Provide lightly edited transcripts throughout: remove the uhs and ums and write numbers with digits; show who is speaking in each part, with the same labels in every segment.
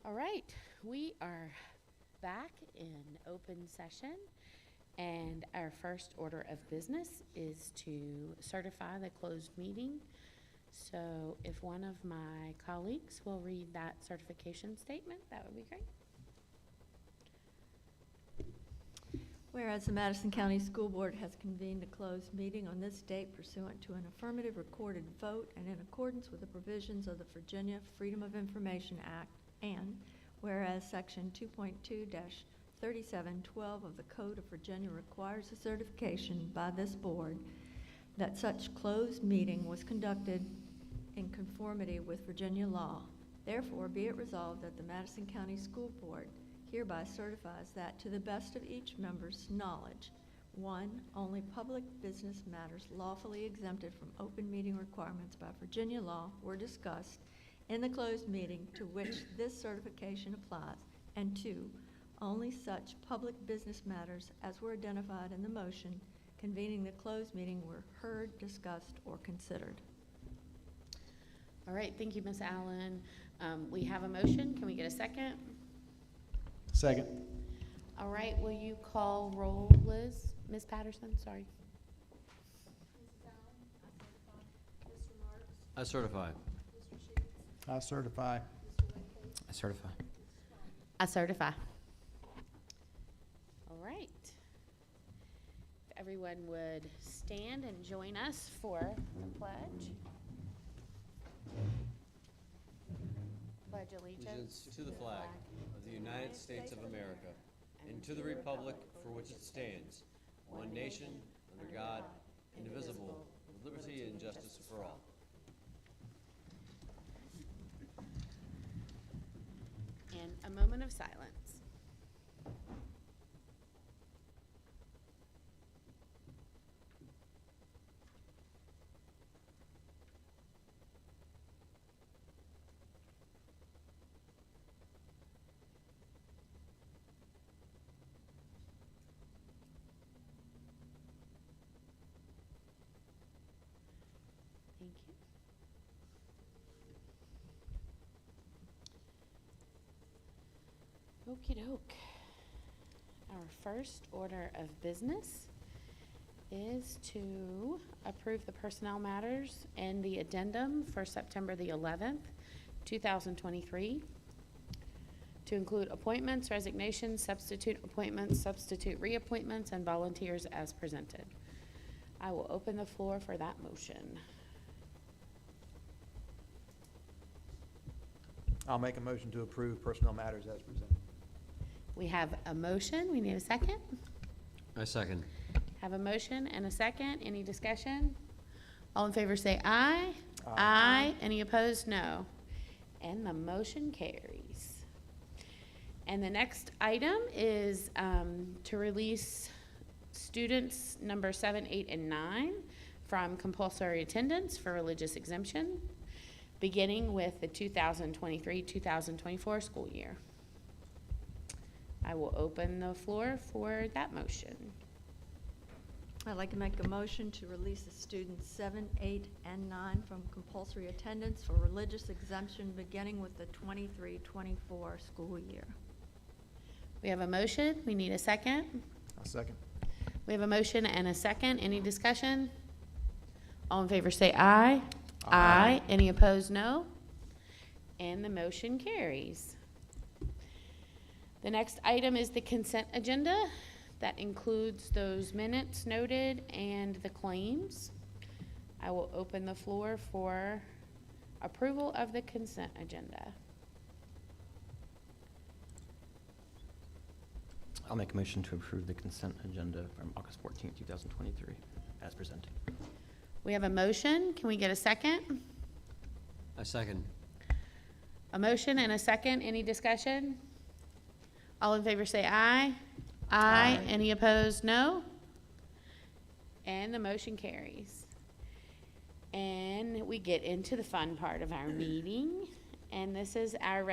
Speaker 1: All right, we are back in open session, and our first order of business is to certify the closed meeting. So if one of my colleagues will read that certification statement, that would be great.
Speaker 2: Whereas the Madison County School Board has convened a closed meeting on this date pursuant to an affirmative recorded vote and in accordance with the provisions of the Virginia Freedom of Information Act, and whereas Section 2.2-3712 of the Code of Virginia requires a certification by this board that such closed meeting was conducted in conformity with Virginia law, therefore be it resolved that the Madison County School Board hereby certifies that, to the best of each member's knowledge, 1, only public business matters lawfully exempted from open meeting requirements by Virginia law were discussed in the closed meeting to which this certification applies, and 2, only such public business matters as were identified in the motion convening the closed meeting were heard, discussed, or considered.
Speaker 1: All right, thank you, Ms. Allen. We have a motion. Can we get a second?
Speaker 3: Second.
Speaker 1: All right, will you call roll, Liz? Ms. Patterson, sorry.
Speaker 4: I certify.
Speaker 3: I certify.
Speaker 4: I certify.
Speaker 1: I certify. All right. If everyone would stand and join us for the pledge. Pledge allegiance
Speaker 4: To the flag of the United States of America and to the republic for which it stands, one nation, under God, indivisible, with liberty and justice for all.
Speaker 1: And a moment of silence. Thank you. Okey doke. Our first order of business is to approve the personnel matters and the addendum for September the 11th, 2023, to include appointments, resignations, substitute appointments, substitute reappointments, and volunteers as presented. I will open the floor for that motion.
Speaker 3: I'll make a motion to approve personnel matters as presented.
Speaker 1: We have a motion. We need a second.
Speaker 4: I second.
Speaker 1: Have a motion and a second. Any discussion? All in favor say aye.
Speaker 3: Aye.
Speaker 1: Aye. Any opposed? No. And the motion carries. And the next item is to release students number 7, 8, and 9 from compulsory attendance for religious exemption, beginning with the 2023-2024 school year. I will open the floor for that motion.
Speaker 2: I'd like to make a motion to release the students 7, 8, and 9 from compulsory attendance for religious exemption beginning with the 23-24 school year.
Speaker 1: We have a motion. We need a second.
Speaker 3: I'll second.
Speaker 1: We have a motion and a second. Any discussion? All in favor say aye. Aye. Any opposed? No. And the motion carries. The next item is the consent agenda. That includes those minutes noted and the claims. I will open the floor for approval of the consent agenda.
Speaker 5: I'll make a motion to approve the consent agenda from August 14th, 2023, as presented.
Speaker 1: We have a motion. Can we get a second?
Speaker 4: I second.
Speaker 1: A motion and a second. Any discussion? All in favor say aye. Aye.
Speaker 5: Aye.
Speaker 1: Any opposed? No. And the motion carries. And we get into the fun part of our meeting. And this is our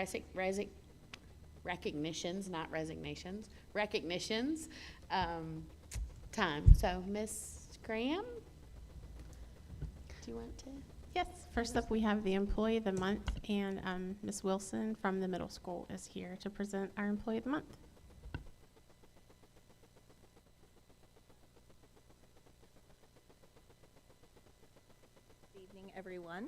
Speaker 1: recognitions, not resignations, recognitions time. So, Miss Graham, do you want to?
Speaker 6: Yes, first up, we have the Employee of the Month, and Ms. Wilson from the middle school is here to present our Employee of the Month.
Speaker 7: Good evening, everyone.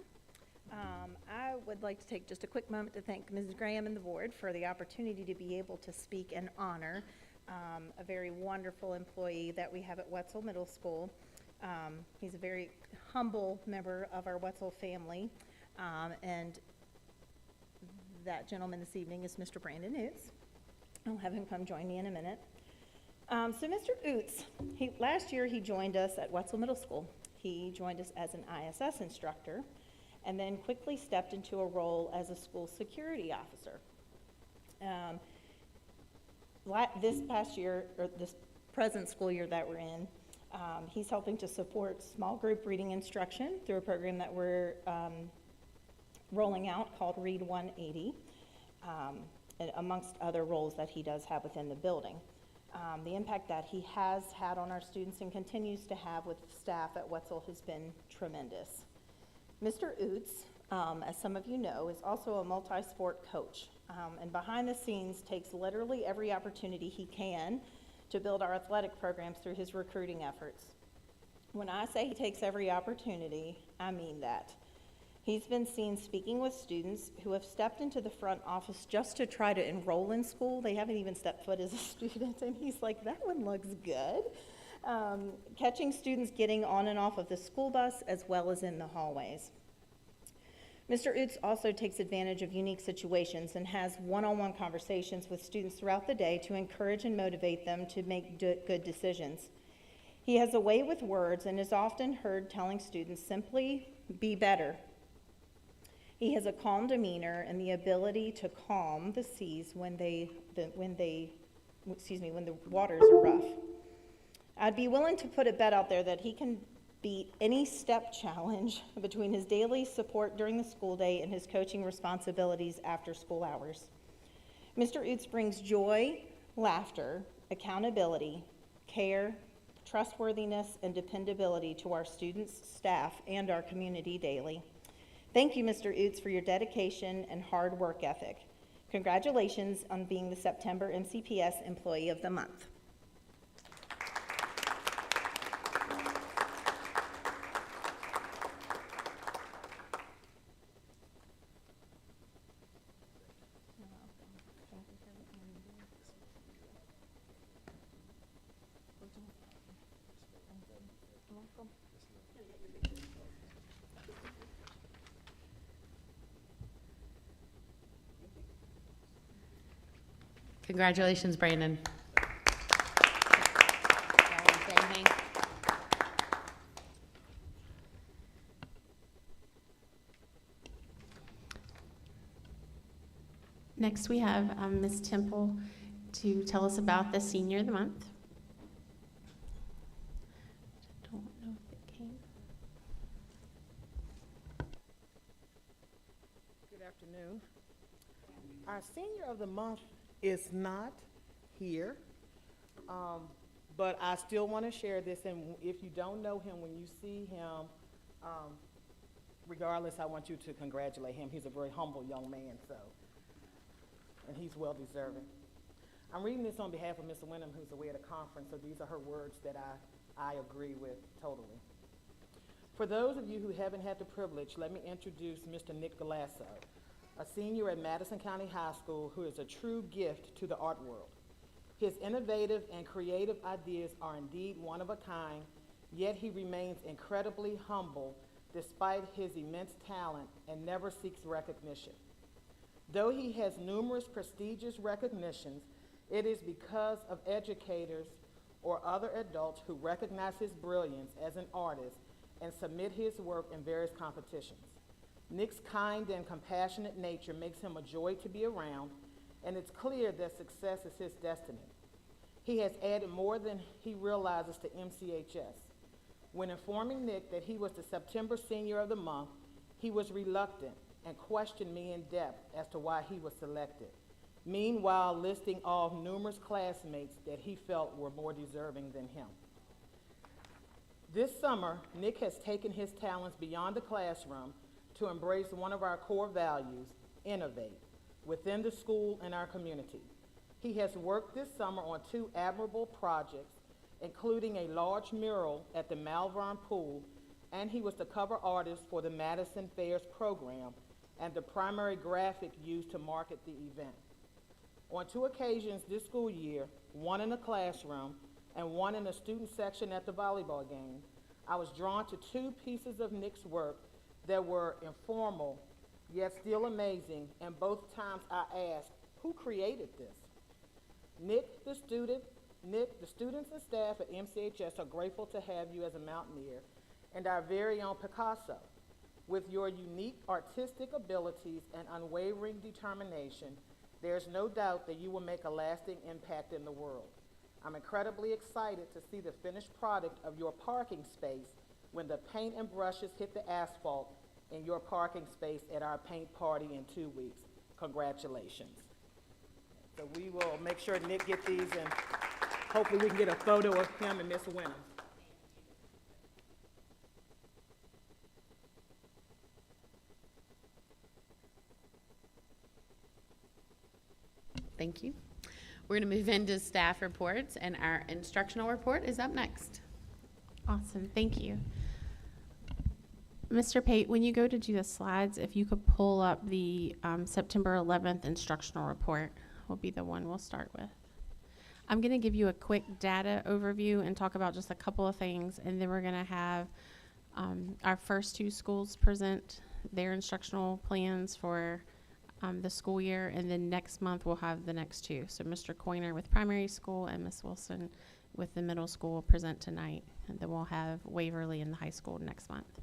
Speaker 7: I would like to take just a quick moment to thank Mrs. Graham and the board for the opportunity to be able to speak and honor a very wonderful employee that we have at Wetzel Middle School. He's a very humble member of our Wetzel family, and that gentleman this evening is Mr. Brandon Oots. I'll have him come join me in a minute. So Mr. Oots, last year he joined us at Wetzel Middle School. He joined us as an ISS instructor and then quickly stepped into a role as a school security officer. This past year, or this present school year that we're in, he's helping to support small group reading instruction through a program that we're rolling out called Read 180, and amongst other roles that he does have within the building. The impact that he has had on our students and continues to have with staff at Wetzel has been tremendous. Mr. Oots, as some of you know, is also a multi-sport coach, and behind the scenes takes literally every opportunity he can to build our athletic programs through his recruiting efforts. When I say he takes every opportunity, I mean that. He's been seen speaking with students who have stepped into the front office just to try to enroll in school. They haven't even stepped foot as a student, and he's like, that one looks good. Catching students getting on and off of the school bus as well as in the hallways. Mr. Oots also takes advantage of unique situations and has one-on-one conversations with students throughout the day to encourage and motivate them to make good decisions. He has a way with words and is often heard telling students simply, be better. He has a calm demeanor and the ability to calm the seas when the waters are rough. I'd be willing to put a bet out there that he can beat any step challenge between his daily support during the school day and his coaching responsibilities after school hours. Mr. Oots brings joy, laughter, accountability, care, trustworthiness, and dependability to our students, staff, and our community daily. Thank you, Mr. Oots, for your dedication and hard work ethic. Congratulations on being the September MCPS Employee of the Month.
Speaker 1: Congratulations, Brandon.
Speaker 6: Next, we have Ms. Temple to tell us about the Senior of the Month. Don't know if it came.
Speaker 8: Good afternoon. Our Senior of the Month is not here, but I still want to share this, and if you don't know him, when you see him, regardless, I want you to congratulate him. He's a very humble young man, and he's well deserving. I'm reading this on behalf of Ms. Wyndham, who's away at a conference, so these are her words that I agree with totally. For those of you who haven't had the privilege, let me introduce Mr. Nick Galasso, a senior at Madison County High School who is a true gift to the art world. His innovative and creative ideas are indeed one of a kind, yet he remains incredibly humble despite his immense talent and never seeks recognition. Though he has numerous prestigious recognitions, it is because of educators or other adults who recognize his brilliance as an artist and submit his work in various competitions. Nick's kind and compassionate nature makes him a joy to be around, and it's clear that success is his destiny. He has added more than he realizes to MCHS. When informing Nick that he was the September Senior of the Month, he was reluctant and questioned me in depth as to why he was selected, meanwhile listing off numerous classmates that he felt were more deserving than him. This summer, Nick has taken his talents beyond the classroom to embrace one of our core values, innovate, within the school and our community. He has worked this summer on 2 admirable projects, including a large mural at the Malvern Pool, and he was the cover artist for the Madison Fairs program and the primary graphic used to market the event. On 2 occasions this school year, one in the classroom and one in the student section at the volleyball game, I was drawn to 2 pieces of Nick's work that were informal, yet still amazing, and both times I asked, who created this? Nick, the students and staff at MCHS are grateful to have you as a Mountaineer, and our very own Picasso. With your unique artistic abilities and unwavering determination, there's no doubt that you will make a lasting impact in the world. I'm incredibly excited to see the finished product of your parking space when the paint and brushes hit the asphalt in your parking space at our paint party in 2 weeks. Congratulations. So we will make sure Nick get these, and hopefully we can get a photo of him and Miss Winham.
Speaker 1: Thank you. We're going to move into staff reports, and our instructional report is up next.
Speaker 6: Awesome, thank you. Mr. Pate, when you go to do the slides, if you could pull up the September 11th instructional report, will be the one we'll start with. I'm going to give you a quick data overview and talk about just a couple of things, and then we're going to have our first 2 schools present their instructional plans for the school year, and then next month we'll have the next 2. So Mr. Coiner with primary school and Ms. Wilson with the middle school will present tonight, and then we'll have Waverly in the high school next month.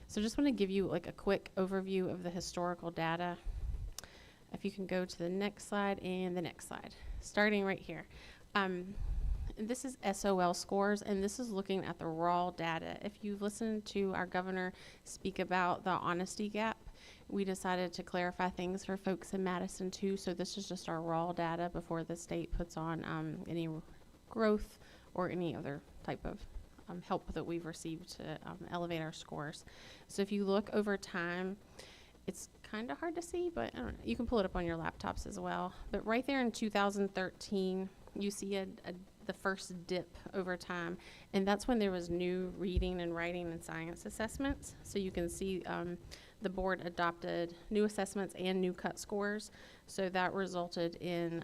Speaker 6: So just want to give you like a quick overview of the historical data. If you can go to the next slide and the next slide, starting right here. This is SOL scores, and this is looking at the raw data. If you listen to our governor speak about the honesty gap, we decided to clarify things for folks in Madison too. So this is just our raw data before the state puts on any growth or any other type of help that we've received to elevate our scores. So if you look over time, it's kind of hard to see, but I don't know, you can pull it up on your laptops as well. But right there in 2013, you see the first dip over time, and that's when there was new reading and writing and science assessments. So you can see the board adopted new assessments and new cut scores, so that resulted in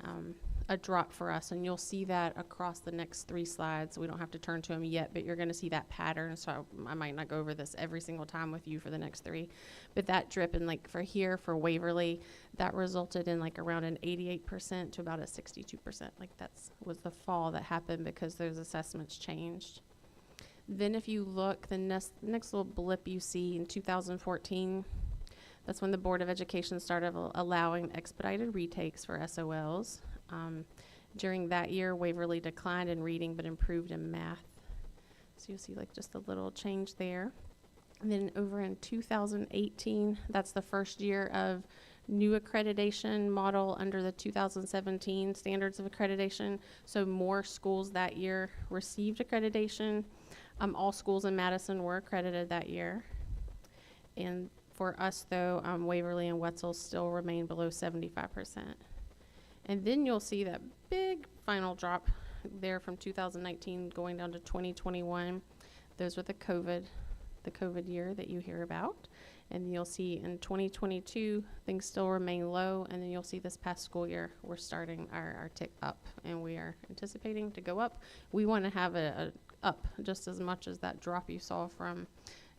Speaker 6: a drop for us, and you'll see that across the next 3 slides. We don't have to turn to them yet, but you're going to see that pattern, so I might not go over this every single time with you for the next 3, but that drip, and like for here, for Waverly, that resulted in like around an 88% to about a 62%. Like was the fall that happened because those assessments changed. Then if you look, the next little blip you see in 2014, that's when the Board of Education started allowing expedited retakes for SOLs. During that year, Waverly declined in reading but improved in math. So you'll see like just a little change there. And then over in 2018, that's the first year of new accreditation model under the 2017 standards of accreditation. So more schools that year received accreditation. All schools in Madison were accredited that year. And for us though, Waverly and Wetzel still remain below 75%. And then you'll see that big final drop there from 2019 going down to 2021. Those were the COVID year that you hear about. And you'll see in 2022, things still remain low. And then you'll see this past school year, we're starting our tick up, and we are anticipating to go up. We want to have a up just as much as that drop you saw from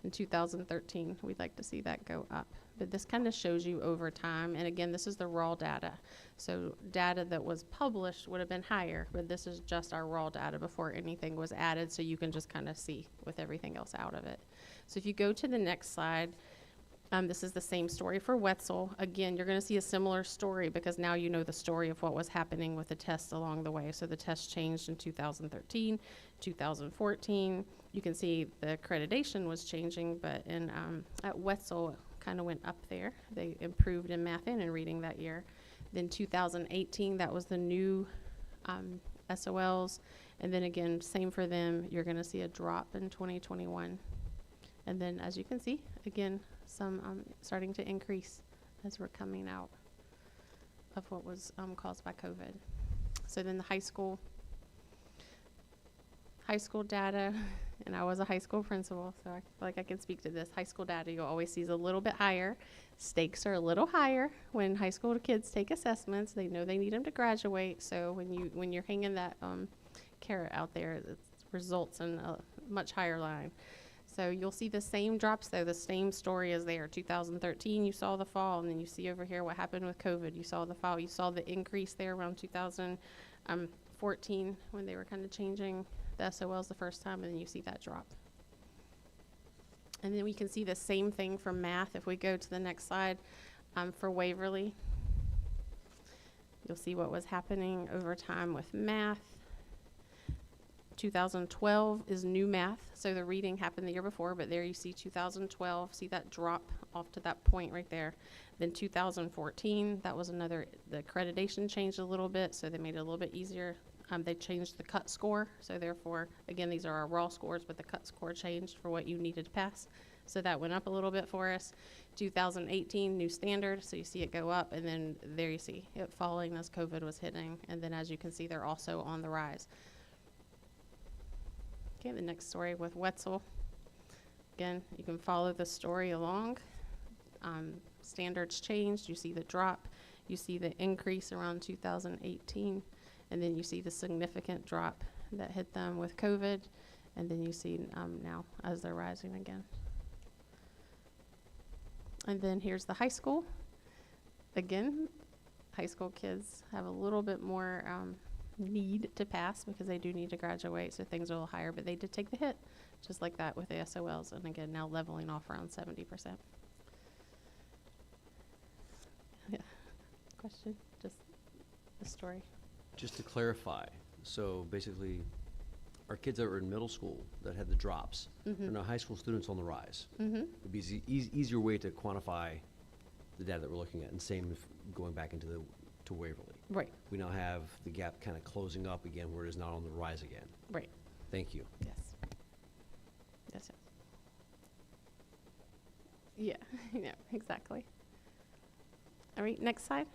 Speaker 6: in 2013. We'd like to see that go up. But this kind of shows you over time. And again, this is the raw data. So data that was published would have been higher, but this is just our raw data before anything was added, so you can just kind of see with everything else out of it. So if you go to the next slide, this is the same story for Wetzel. Again, you're going to see a similar story because now you know the story of what was happening with the tests along the way. So the test changed in 2013, 2014. You can see the accreditation was changing, but at Wetzel, kind of went up there. They improved in math and in reading that year. Then 2018, that was the new SOLs. And then again, same for them, you're gonna see a drop in 2021. And then, as you can see, again, some starting to increase as we're coming out of what was caused by COVID. So then the high school data, and I was a high school principal, so I feel like I can speak to this. High school data, you'll always see is a little bit higher. Stakes are a little higher when high school kids take assessments. They know they need them to graduate. So when you're hanging that carrot out there, it results in a much higher line. So you'll see the same drops, though. The same story is there. 2013, you saw the fall, and then you see over here what happened with COVID. You saw the fall. You saw the increase there around 2014 when they were kind of changing the SOLs the first time, and then you see that drop. And then we can see the same thing for math. If we go to the next slide, for Waverly, you'll see what was happening over time with math. 2012 is new math, so the reading happened the year before, but there you see 2012, see that drop off to that point right there. Then 2014, that was the accreditation changed a little bit, so they made it a little bit easier. They changed the cut score, so therefore, again, these are our raw scores, but the cut score changed for what you needed to pass. So that went up a little bit for us. 2018, new standard, so you see it go up, and then there you see it falling as COVID was hitting, and then as you can see, they're also on the rise. Okay, the next story with Wetzel. Again, you can follow the story along. Standards changed. You see the drop. You see the increase around 2018. And then you see the significant drop that hit them with COVID. And then you see now as they're rising again. And then here's the high school. Again, high school kids have a little bit more need to pass because they do need to graduate, so things are a little higher, but they did take the hit, just like that with the SOLs, and again, now leveling off around 70%. Yeah. Question? Just the story.
Speaker 4: Just to clarify, so basically, our kids that were in middle school that had the drops are now high school students on the rise. Would be easier way to quantify the data that we're looking at, and same if going back into to Waverly.
Speaker 6: Right,
Speaker 4: We now have the gap kind of closing up again where it is not on the rise again.
Speaker 6: right,
Speaker 4: Thank you.
Speaker 6: yes. Yes, yes. Yeah, yeah, exactly. All right, next slide.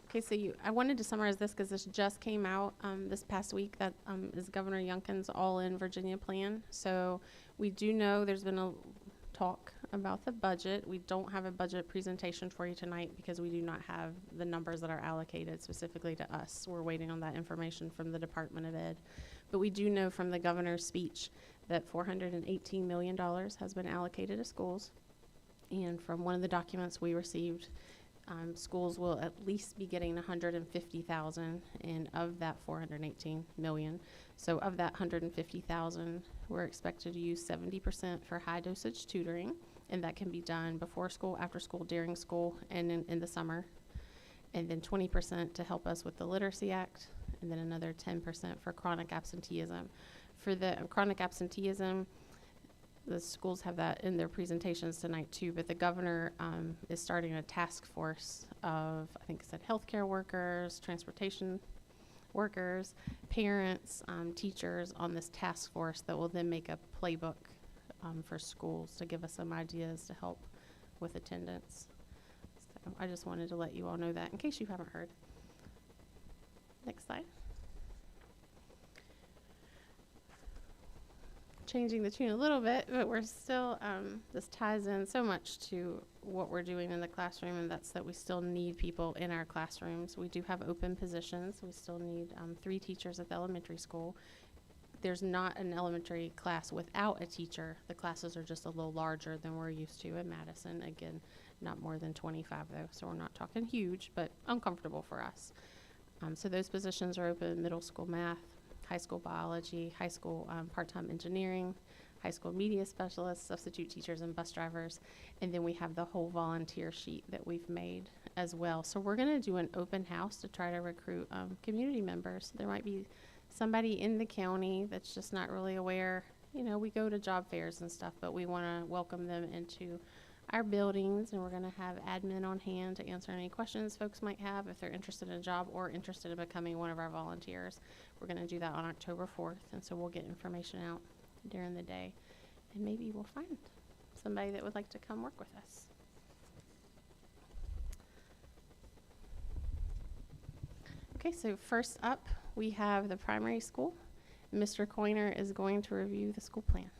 Speaker 6: Okay, so I wanted to summarize this because this just came out this past week. That is Governor Youngkin's All-In Virginia plan. So we do know there's been a talk about the budget. We don't have a budget presentation for you tonight because we do not have the numbers that are allocated specifically to us. We're waiting on that information from the Department of Ed. But we do know from the governor's speech that $418 million has been allocated to schools. And from one of the documents we received, schools will at least be getting $150,000, and of that $418 million. So of that $150,000, we're expected to use 70% for high dosage tutoring, and that can be done before school, after school, during school, and in the summer. And then 20% to help us with the Literacy Act, and then another 10% for chronic absenteeism. For the chronic absenteeism, the schools have that in their presentations tonight too, but the governor is starting a task force of, I think it said healthcare workers, transportation workers, parents, teachers on this task force that will then make a playbook for schools to give us some ideas to help with attendance. So I just wanted to let you all know that in case you haven't heard. Next slide. Changing the tune a little bit, but we're still, this ties in so much to what we're doing in the classroom, and that's that we still need people in our classrooms. We do have open positions. We still need 3 teachers at the elementary school. There's not an elementary class without a teacher. The classes are just a little larger than we're used to in Madison. Again, not more than 25 though, so we're not talking huge, but uncomfortable for us. So those positions are open: middle school math, high school biology, high school part-time engineering, high school media specialists, substitute teachers, and bus drivers. And then we have the whole volunteer sheet that we've made as well. So we're going to do an open house to try to recruit community members. There might be somebody in the county that's just not really aware. You know, we go to job fairs and stuff, but we want to welcome them into our buildings, and we're going to have admin on hand to answer any questions folks might have if they're interested in a job or interested in becoming one of our volunteers. We're going to do that on October 4th, and so we'll get information out during the day, and maybe we'll find somebody that would like to come work with us. Okay, so first up, we have the primary school. Mr. Coiner is going to review the school plan.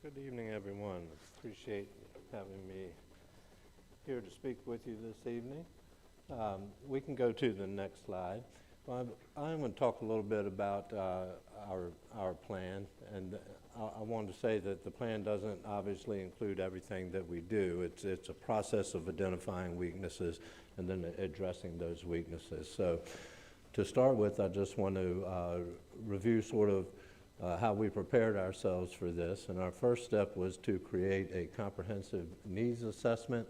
Speaker 9: Good evening, everyone. Appreciate having me here to speak with you this evening. We can go to the next slide. I'm going to talk a little bit about our plan, and I want to say that the plan doesn't obviously include everything that we do. It's a process of identifying weaknesses and then addressing those weaknesses. So to start with, I just want to review sort of how we prepared ourselves for this. And our first step was to create a comprehensive needs assessment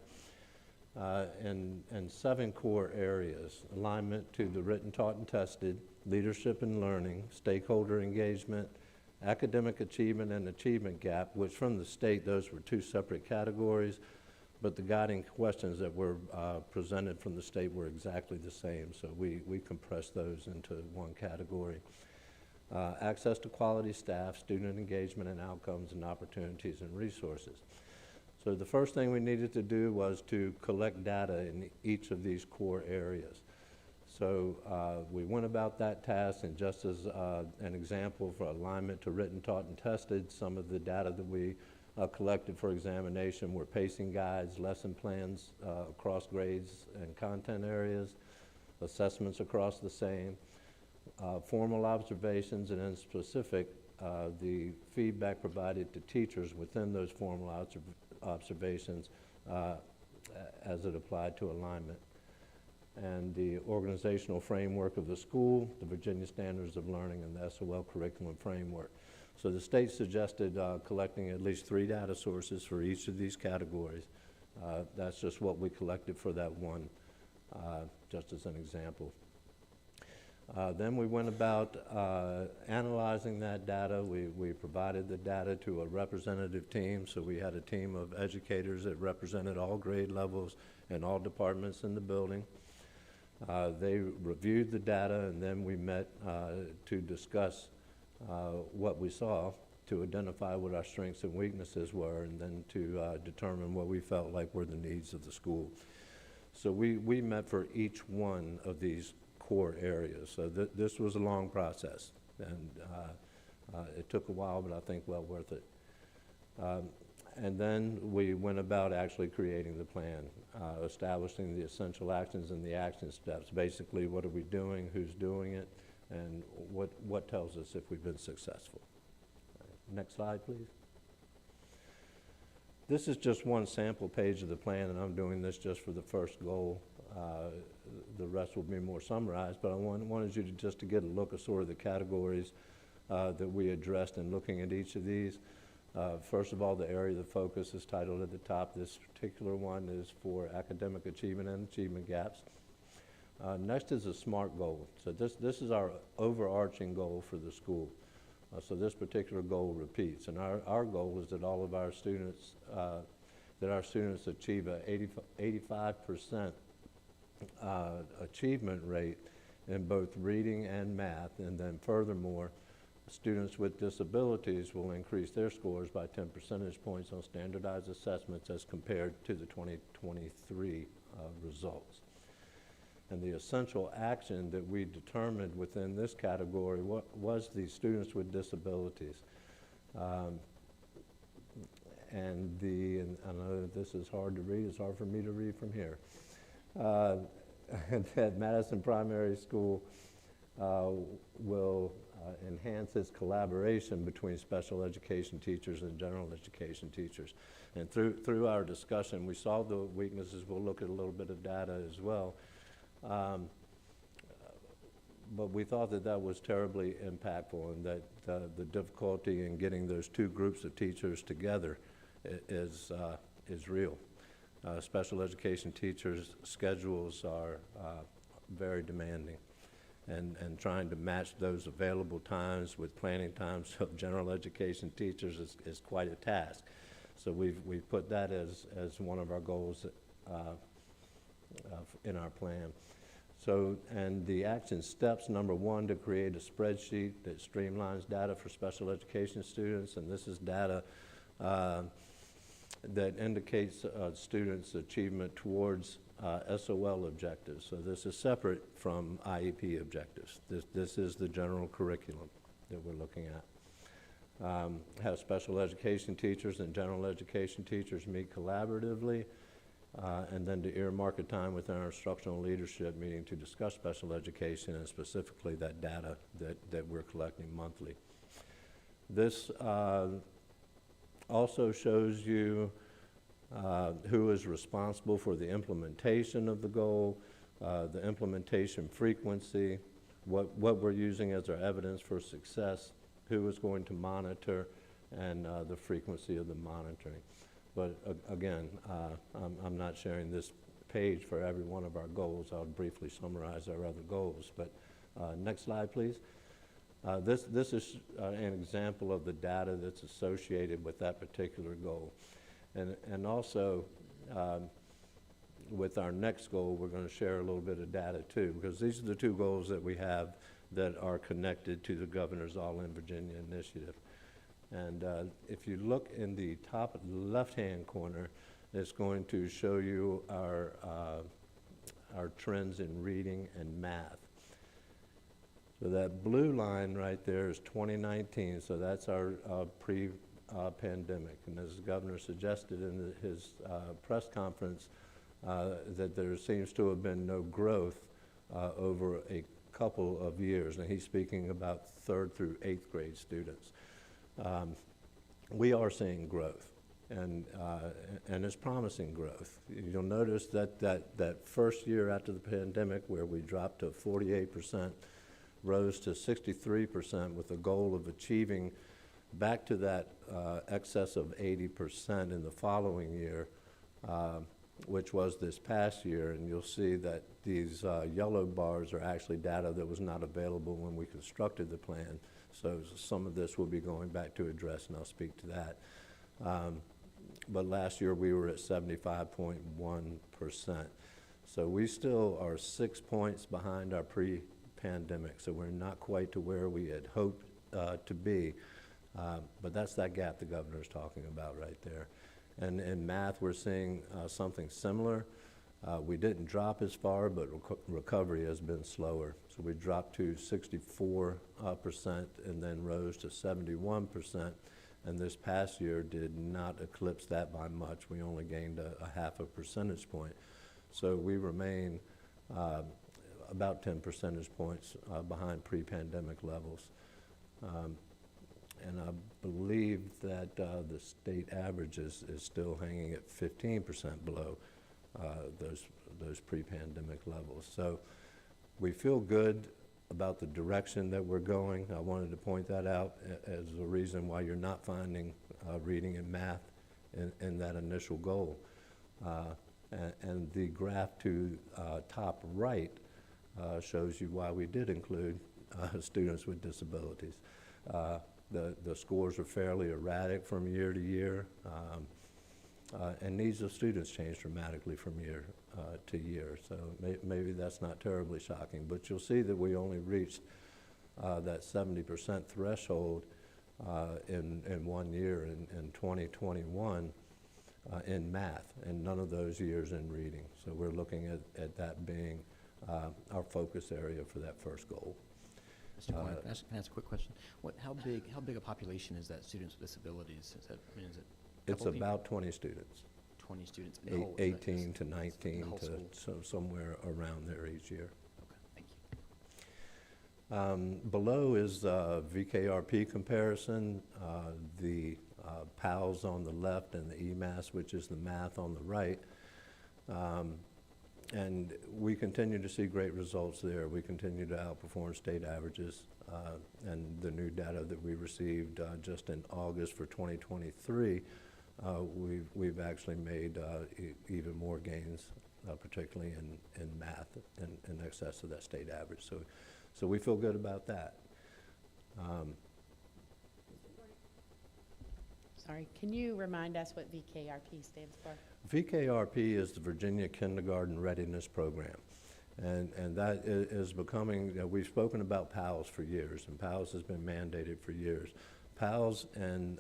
Speaker 9: in 7 core areas: alignment to the written, taught, and tested, leadership and learning, stakeholder engagement, academic achievement and achievement gap, which from the state, those were 2 separate categories, but the guiding questions that were presented from the state were exactly the same, so we compressed those into 1 category. Access to quality staff, student engagement and outcomes, and opportunities and resources. So the first thing we needed to do was to collect data in each of these core areas. So we went about that task, and just as an example for alignment to written, taught, and tested, some of the data that we collected for examination were pacing guides, lesson plans across grades and content areas, assessments across the same, formal observations, and in specific, the feedback provided to teachers within those formal observations as it applied to alignment, and the organizational framework of the school, the Virginia Standards of Learning, and the SOL curriculum framework. So the state suggested collecting at least 3 data sources for each of these categories. That's just what we collected for that one, just as an example. Then we went about analyzing that data. We provided the data to a representative team, so we had a team of educators that represented all grade levels and all departments in the building. They reviewed the data, and then we met to discuss what we saw, to identify what our strengths and weaknesses were, and then to determine what we felt like were the needs of the school. So we met for each one of these core areas. So this was a long process, and it took a while, but I think well worth it. And then we went about actually creating the plan, establishing the essential actions and the action steps. Basically, what are we doing, who's doing it, and what tells us if we've been successful. Next slide, please. This is just one sample page of the plan, and I'm doing this just for the first goal. The rest will be more summarized, but I wanted you to just to get a look at sort of the categories that we addressed in looking at each of these. First of all, the area of the focus is titled at the top. This particular one is for academic achievement and achievement gaps. Next is a SMART goal. So this is our overarching goal for the school. So this particular goal repeats, and our goal is that all of our students, achieve a 85% achievement rate in both reading and math, and then furthermore, students with disabilities will increase their scores by 10 percentage points on standardized assessments as compared to the 2023 results. And the essential action that we determined within this category was the students with disabilities. And I know this is hard to read, it's hard for me to read from here. That Madison Primary School will enhance its collaboration between special education teachers and general education teachers. And through our discussion, we saw the weaknesses. We'll look at a little bit of data as well. But we thought that was terribly impactful, and that the difficulty in getting those 2 groups of teachers together is real. Special education teachers' schedules are very demanding. and trying to match those available times with planning times of general education teachers is quite a task. So we've put that as one of our goals in our plan. So, and the action steps, number one, to create a spreadsheet that streamlines data for special education students, and this is data that indicates students' achievement towards SOL objectives. So this is separate from IEP objectives. This is the general curriculum that we're looking at. Have special education teachers and general education teachers meet collaboratively, and then to earmark a time within our instructional leadership meeting to discuss special education and specifically that data that we're collecting monthly. This also shows you who is responsible for the implementation of the goal, the implementation frequency, what we're using as our evidence for success, who is going to monitor, and the frequency of the monitoring. But again, I'm not sharing this page for every one of our goals. I'll briefly summarize our other goals. But next slide, please. This is an example of the data that's associated with that particular goal. And also, with our next goal, we're going to share a little bit of data too, because these are the two goals that we have that are connected to the Governor's All in Virginia initiative. And if you look in the top left-hand corner, it's going to show you our trends in reading and math. So that blue line right there is 2019, so that's our pre-pandemic. And as the governor suggested in his press conference, that there seems to have been no growth over a couple of years. And he's speaking about 3rd through 8th grade students. We are seeing growth, and it's promising growth. You'll notice that first year after the pandemic, where we dropped to 48%, rose to 63% with the goal of achieving back to that excess of 80% in the following year, which was this past year. And you'll see that these yellow bars are actually data that was not available when we constructed the plan. So some of this will be going back to address, and I'll speak to that. But last year we were at 75.1%. So we still are 6 points behind our pre-pandemic. So we're not quite to where we had hoped to be. But that's that gap the governor's talking about right there. And in math, we're seeing something similar. We didn't drop as far, but recovery has been slower. So we dropped to 64% and then rose to 71%. And this past year did not eclipse that by much. We only gained a half a percentage point. So we remain about 10 percentage points behind pre-pandemic levels. And I believe that the state average is still hanging at 15% below those pre-pandemic levels. So we feel good about the direction that we're going. I wanted to point that out as a reason why you're not finding reading and math in that initial goal. And the graph to top right shows you why we did include students with disabilities. The scores are fairly erratic from year to year, and needs of students change dramatically from year to year. So maybe that's not terribly shocking, but you'll see that we only reached that 70% threshold in 1 year in 2021 in math, and none of those years in reading. So we're looking at that being our focus area for that first goal.
Speaker 5: Mr. Quinn, can I ask a quick question? How big a population is that, students with disabilities? Is that, I mean, is it a
Speaker 9: It's
Speaker 5: couple people?
Speaker 9: about 20 students,
Speaker 5: 20 students in the whole?
Speaker 9: 18 to 19
Speaker 5: whole
Speaker 9: to
Speaker 5: school?
Speaker 9: somewhere around there each year.
Speaker 5: Okay, thank you.
Speaker 9: Below is VKRP comparison, the PALS on the left and the EMAS, which is the math, on the right. And we continue to see great results there. We continue to outperform state averages. And the new data that we received just in August for 2023, we've actually made even more gains, particularly in math in excess of that state average. So we feel good about that.
Speaker 1: Sorry, can you remind us what VKRP stands for?
Speaker 9: VKRP is the Virginia Kindergarten Readiness Program. And that is becoming, we've spoken about PALS for years, and PALS has been mandated for years. PALS and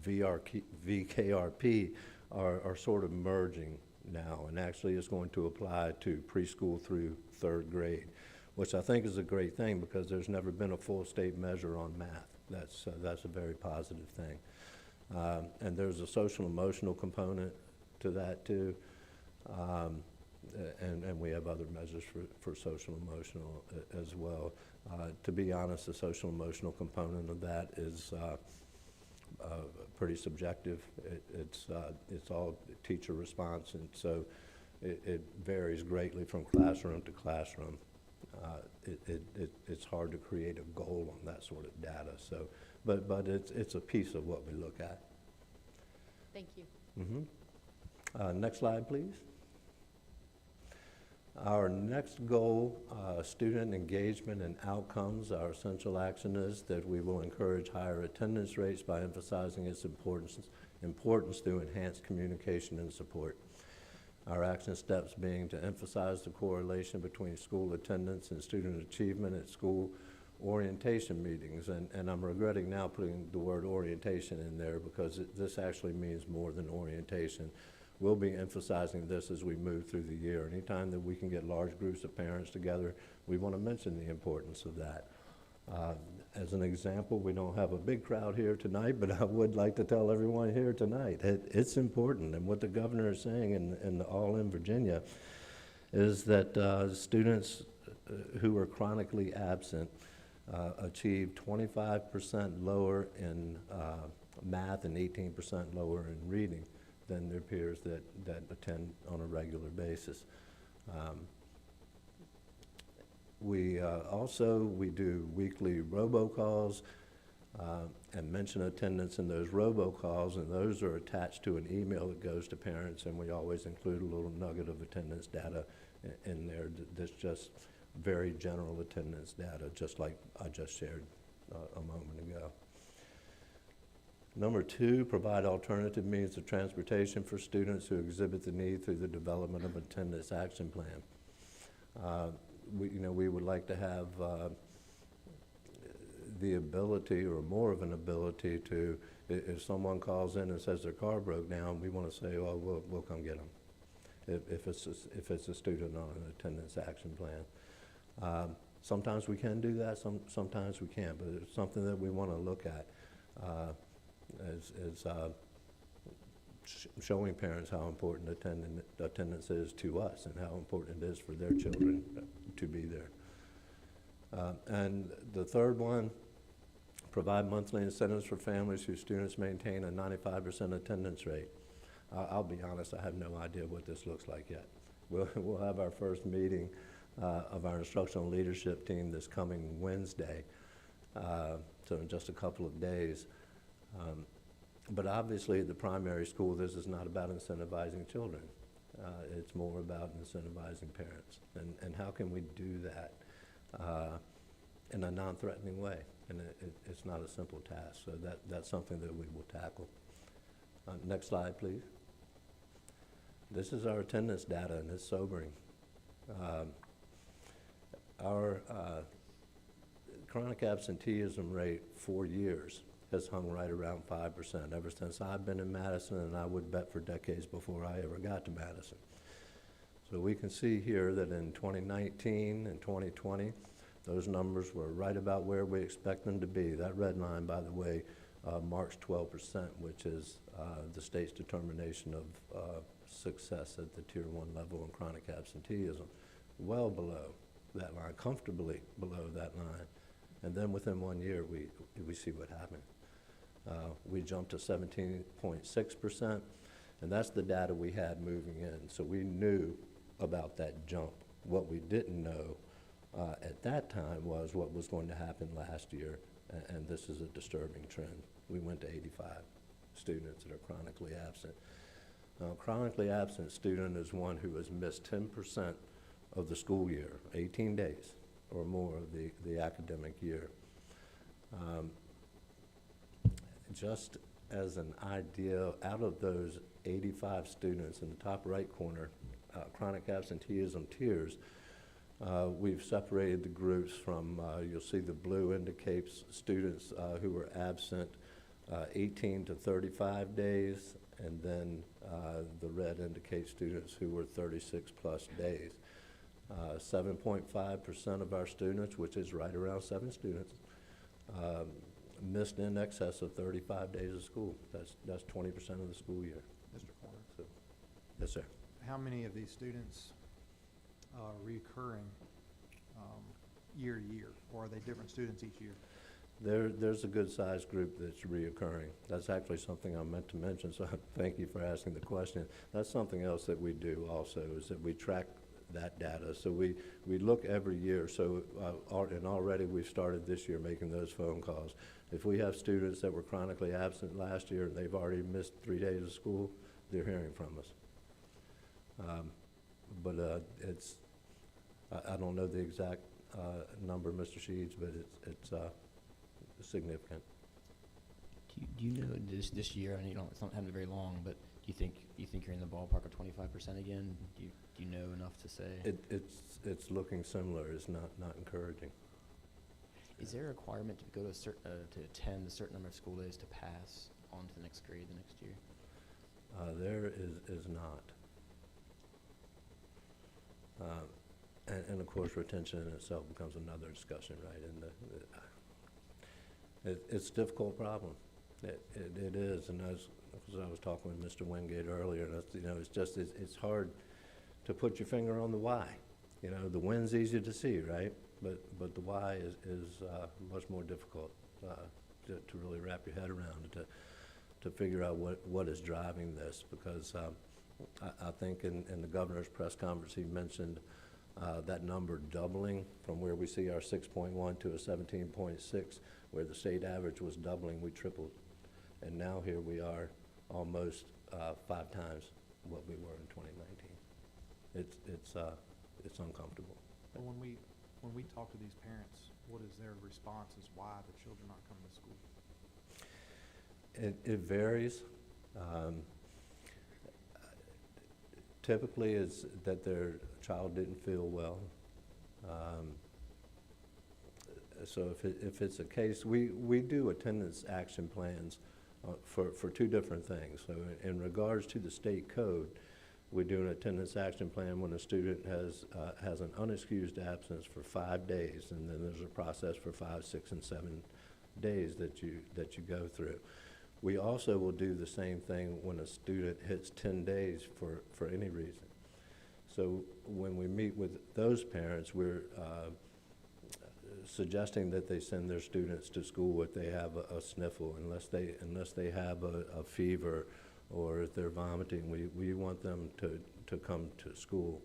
Speaker 9: VKRP are sort of merging now, and actually is going to apply to preschool through 3rd grade, which I think is a great thing because there's never been a full state measure on math. That's a very positive thing. And there's a social emotional component to that too. And we have other measures for social emotional as well. To be honest, the social emotional component of that is pretty subjective. It's all teacher response, and so it varies greatly from classroom to classroom. It's hard to create a goal on that sort of data. So, but it's a piece of what we look at.
Speaker 1: Thank you.
Speaker 9: Next slide, please. Our next goal, student engagement and outcomes. Our essential action is that we will encourage higher attendance rates by emphasizing its importance through enhanced communication and support. Our action steps being to emphasize the correlation between school attendance and student achievement at school orientation meetings. And I'm regretting now putting the word orientation in there because this actually means more than orientation. We'll be emphasizing this as we move through the year. Anytime that we can get large groups of parents together, we want to mention the importance of that. As an example, we don't have a big crowd here tonight, but I would like to tell everyone here tonight, it's important. And what the governor is saying in All in Virginia is that students who are chronically absent achieve 25% lower in math and 18% lower in reading than their peers that attend on a regular basis. We do weekly robocalls and mention attendance in those robocalls, and those are attached to an email that goes to parents, and we always include a little nugget of attendance data in there that's just very general attendance data, just like I just shared a moment ago. Number 2, provide alternative means of transportation for students who exhibit the need through the development of attendance action plan. We would like to have the ability, or more of an ability, to, if someone calls in and says their car broke down, we want to say, oh, we'll come get them, if it's a student on an attendance action plan. Sometimes we can do that, sometimes we can't, but it's something that we want to look at. Showing parents how important attendance is to us and how important it is for their children to be there. And the third one, provide monthly incentives for families whose students maintain a 95% attendance rate. I'll be honest, I have no idea what this looks like yet. We'll have our first meeting of our instructional leadership team this coming Wednesday, so in just a couple of days. But obviously at the primary school, this is not about incentivizing children. It's more about incentivizing parents. And how can we do that in a non-threatening way? And it's not a simple task, so that's something that we will tackle. Next slide, please. This is our attendance data, and it's sobering. Our chronic absenteeism rate for years has hung right around 5% ever since I've been in Madison, and I would bet for decades before I ever got to Madison. So we can see here that in 2019 and 2020, those numbers were right about where we expect them to be. That red line, by the way, marks 12%, which is the state's determination of success at the Tier 1 level in chronic absenteeism. Well below that line, comfortably below that line. And then within 1 year, we see what happened. We jumped to 17.6%, and that's the data we had moving in. So we knew about that jump. What we didn't know at that time was what was going to happen last year, and this is a disturbing trend. We went to 85 students that are chronically absent. Chronically absent student is one who has missed 10% of the school year, 18 days or more of the academic year. Just as an idea, out of those 85 students in the top right corner, chronic absenteeism tiers, we've separated the groups from, you'll see the blue indicates students who were absent 18 to 35 days, and then the red indicates students who were 36 plus days. 7.5% of our students, which is right around 7 students, missed in excess of 35 days of school. That's 20% of the school year.
Speaker 3: Mr. Porter,
Speaker 9: So, yes, sir.
Speaker 3: how many of these students are recurring year to year, or are they different students each year?
Speaker 9: There's a good-sized group that's reoccurring. That's actually something I meant to mention, so thank you for asking the question. That's something else that we do also, is that we track that data. So we look every year. So and already we've started this year making those phone calls. If we have students that were chronically absent last year and they've already missed 3 days of school, they're hearing from us. But it's, I don't know the exact number, Mr. Sheeds, but it's significant.
Speaker 5: Do you know this year, and it's not having very long, but do you think you're in the ballpark of 25% again? Do you know enough to say?
Speaker 9: It's looking similar. It's not encouraging.
Speaker 5: Is there a requirement to go to to attend a certain number of school days to pass on to the next grade the next year?
Speaker 9: There is not. And of course, retention in itself becomes another discussion, right? And it's a difficult problem. It is, and as I was talking with Mr. Wingate earlier, and it's hard to put your finger on the why. The when's easy to see, right? But the why is much more difficult to really wrap your head around, to figure out what is driving this, because I think in the governor's press conference he mentioned that number doubling from where we see our 6.1 to a 17.6, where the state average was doubling, we tripled. And now here we are almost 5 times what we were in 2019. It's uncomfortable.
Speaker 3: But when we talk to these parents, what is their response as why the children aren't coming to school?
Speaker 9: It varies. Typically it's that their child didn't feel well. So if it's a case, we do attendance action plans for 2 different things. So in regards to the state code, we do an attendance action plan when a student has an unexcused absence for 5 days, and then there's a process for 5, 6, and 7 days that you go through. We also will do the same thing when a student hits 10 days for any reason. So when we meet with those parents, we're suggesting that they send their students to school if they have a sniffle, unless they have a fever, or if they're vomiting. We want them to come to school.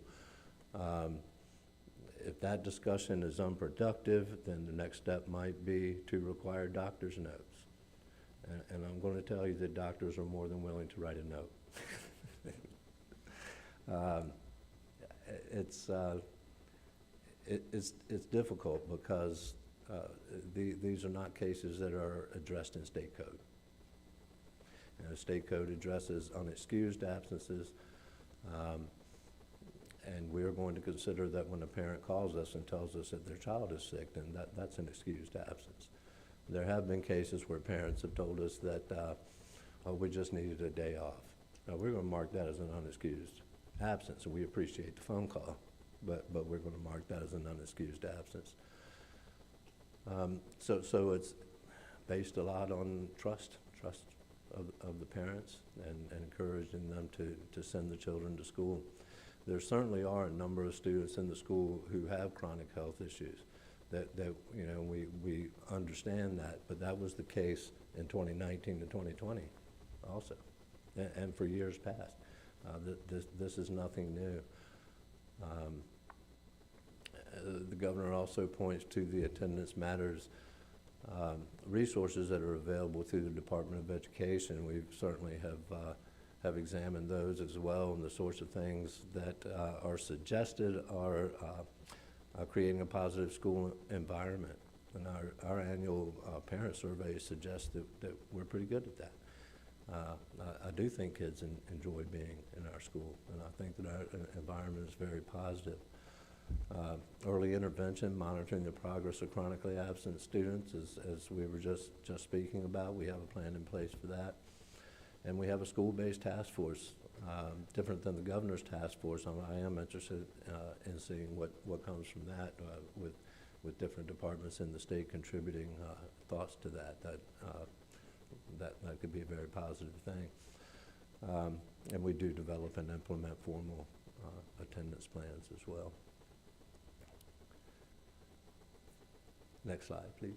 Speaker 9: If that discussion is unproductive, then the next step might be to require doctor's notes. And I'm going to tell you that doctors are more than willing to write a note. It's difficult because these are not cases that are addressed in state code. And state code addresses unexcused absences, and we're going to consider that when a parent calls us and tells us that their child is sick, then that's an excused absence. There have been cases where parents have told us that, we just needed a day off. Now, we're going to mark that as an unexcused absence, and we appreciate the phone call, but we're going to mark that as an unexcused absence. So it's based a lot on trust of the parents and encouraging them to send the children to school. There certainly are a number of students in the school who have chronic health issues. That we understand that, but that was the case in 2019 to 2020 also, and for years past. This is nothing new. The governor also points to the Attendance Matters resources that are available through the Department of Education. We certainly have examined those as well, and the sorts of things that are suggested are creating a positive school environment. And our annual parent survey suggests that we're pretty good at that. I do think kids enjoy being in our school, and I think that our environment is very positive. Early intervention, monitoring the progress of chronically absent students, as we were just speaking about. We have a plan in place for that. And we have a school-based task force, different than the governor's task force. I am interested in seeing what comes from that with different departments in the state contributing thoughts to that. That could be a very positive thing. And we do develop and implement formal attendance plans as well. Next slide, please.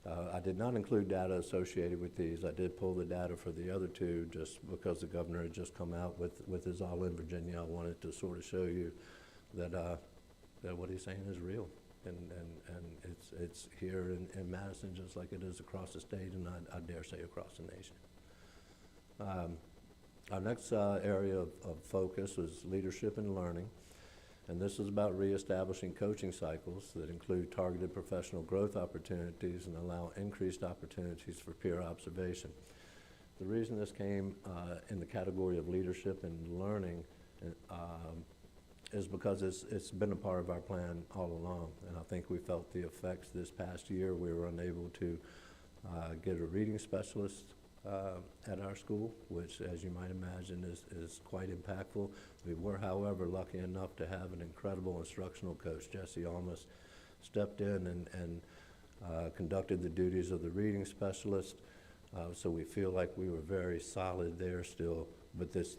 Speaker 9: I did not include data associated with these. I did pull the data for the other two just because the governor had just come out with his All in Virginia. I wanted to sort of show you that what he's saying is real. And it's here in Madison just like it is across the state, and I dare say across the nation. Our next area of focus was leadership and learning. And this is about reestablishing coaching cycles that include targeted professional growth opportunities and allow increased opportunities for peer observation. The reason this came in the category of leadership and learning is because it's been a part of our plan all along. And I think we felt the effects this past year. We were unable to get a reading specialist at our school, which, as you might imagine, is quite impactful. We were, however, lucky enough to have an incredible instructional coach. Jesse Almas stepped in and conducted the duties of the reading specialist, so we feel like we were very solid there still, but this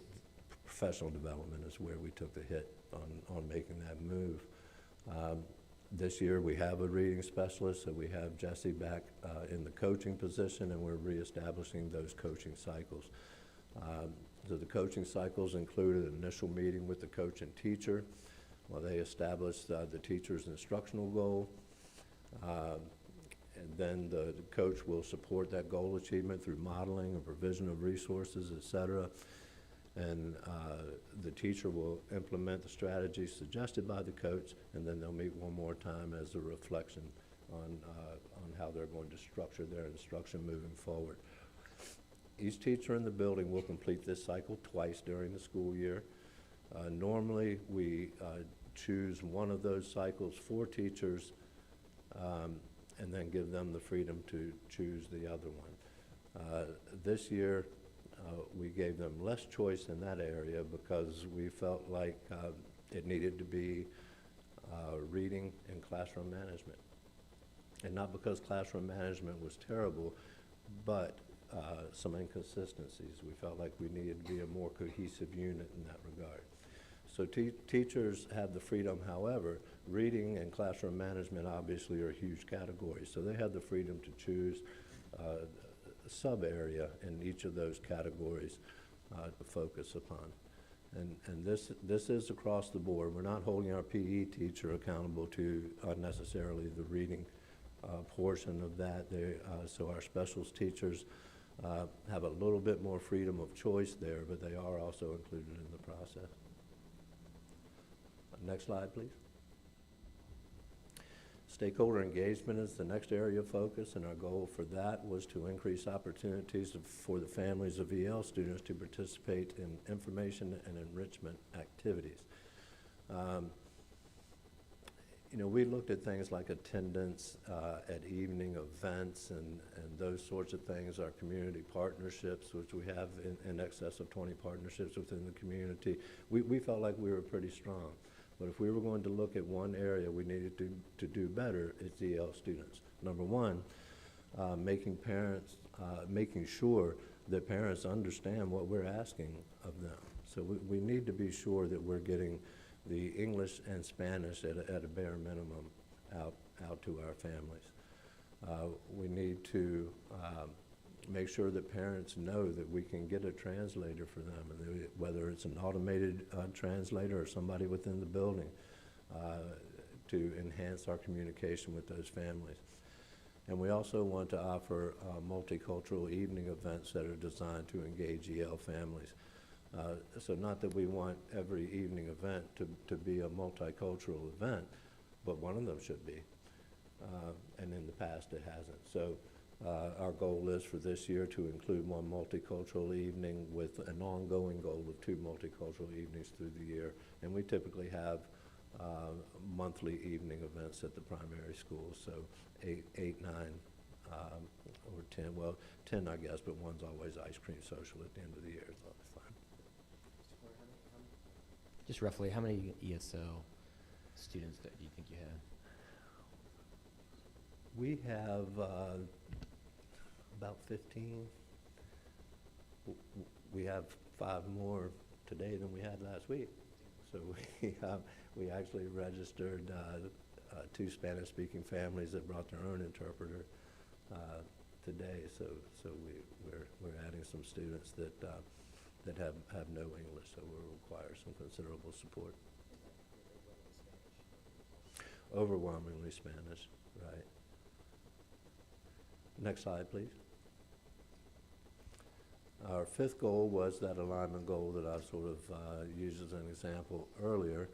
Speaker 9: professional development is where we took the hit on making that move. This year we have a reading specialist, so we have Jesse back in the coaching position, and we're reestablishing those coaching cycles. So the coaching cycles include an initial meeting with the coach and teacher while they establish the teacher's instructional goal. And then the coach will support that goal achievement through modeling and provision of resources, et cetera. And the teacher will implement the strategies suggested by the coach, and then they'll meet one more time as a reflection on how they're going to structure their instruction moving forward. Each teacher in the building will complete this cycle twice during the school year. Normally, we choose one of those cycles for teachers and then give them the freedom to choose the other one. This year, we gave them less choice in that area because we felt like it needed to be reading and classroom management. And not because classroom management was terrible, but some inconsistencies. We felt like we needed to be a more cohesive unit in that regard. So teachers have the freedom, however, reading and classroom management obviously are huge categories. So they have the freedom to choose sub-area in each of those categories to focus upon. And this is across the board. We're not holding our PE teacher accountable to necessarily the reading portion of that. So our specials teachers have a little bit more freedom of choice there, but they are also included in the process. Next slide, please. Stakeholder engagement is the next area of focus, and our goal for that was to increase opportunities for the families of EL students to participate in information and enrichment activities. You know, we looked at things like attendance at evening events and those sorts of things, our community partnerships, which we have in excess of 20 partnerships within the community. We felt like we were pretty strong. But if we were going to look at one area we needed to do better, it's EL students. Number one, making sure that parents understand what we're asking of them. So we need to be sure that we're getting the English and Spanish at a bare minimum out to our families. We need to make sure that parents know that we can get a translator for them, and whether it's an automated translator or somebody within the building to enhance our communication with those families. And we also want to offer multicultural evening events that are designed to engage EL families. So not that we want every evening event to be a multicultural event, but one of them should be. And in the past, it hasn't. So our goal is for this year to include one multicultural evening with an ongoing goal of 2 multicultural evenings through the year. And we typically have monthly evening events at the primary schools, so 8, 9, or 10. Well, 10, I guess, but one's always ice cream social at the end of the year. It's always fun.
Speaker 5: Just roughly, how many ESL students do you think you have?
Speaker 9: We have about 15. We have 5 more today than we had last week. So we actually registered 2 Spanish-speaking families that brought their own interpreter today. So we're adding some students that have no English, so we'll require some considerable support. Overwhelmingly Spanish, right. Next slide, please. Our 5th goal was that alignment goal that I sort of used as an example earlier,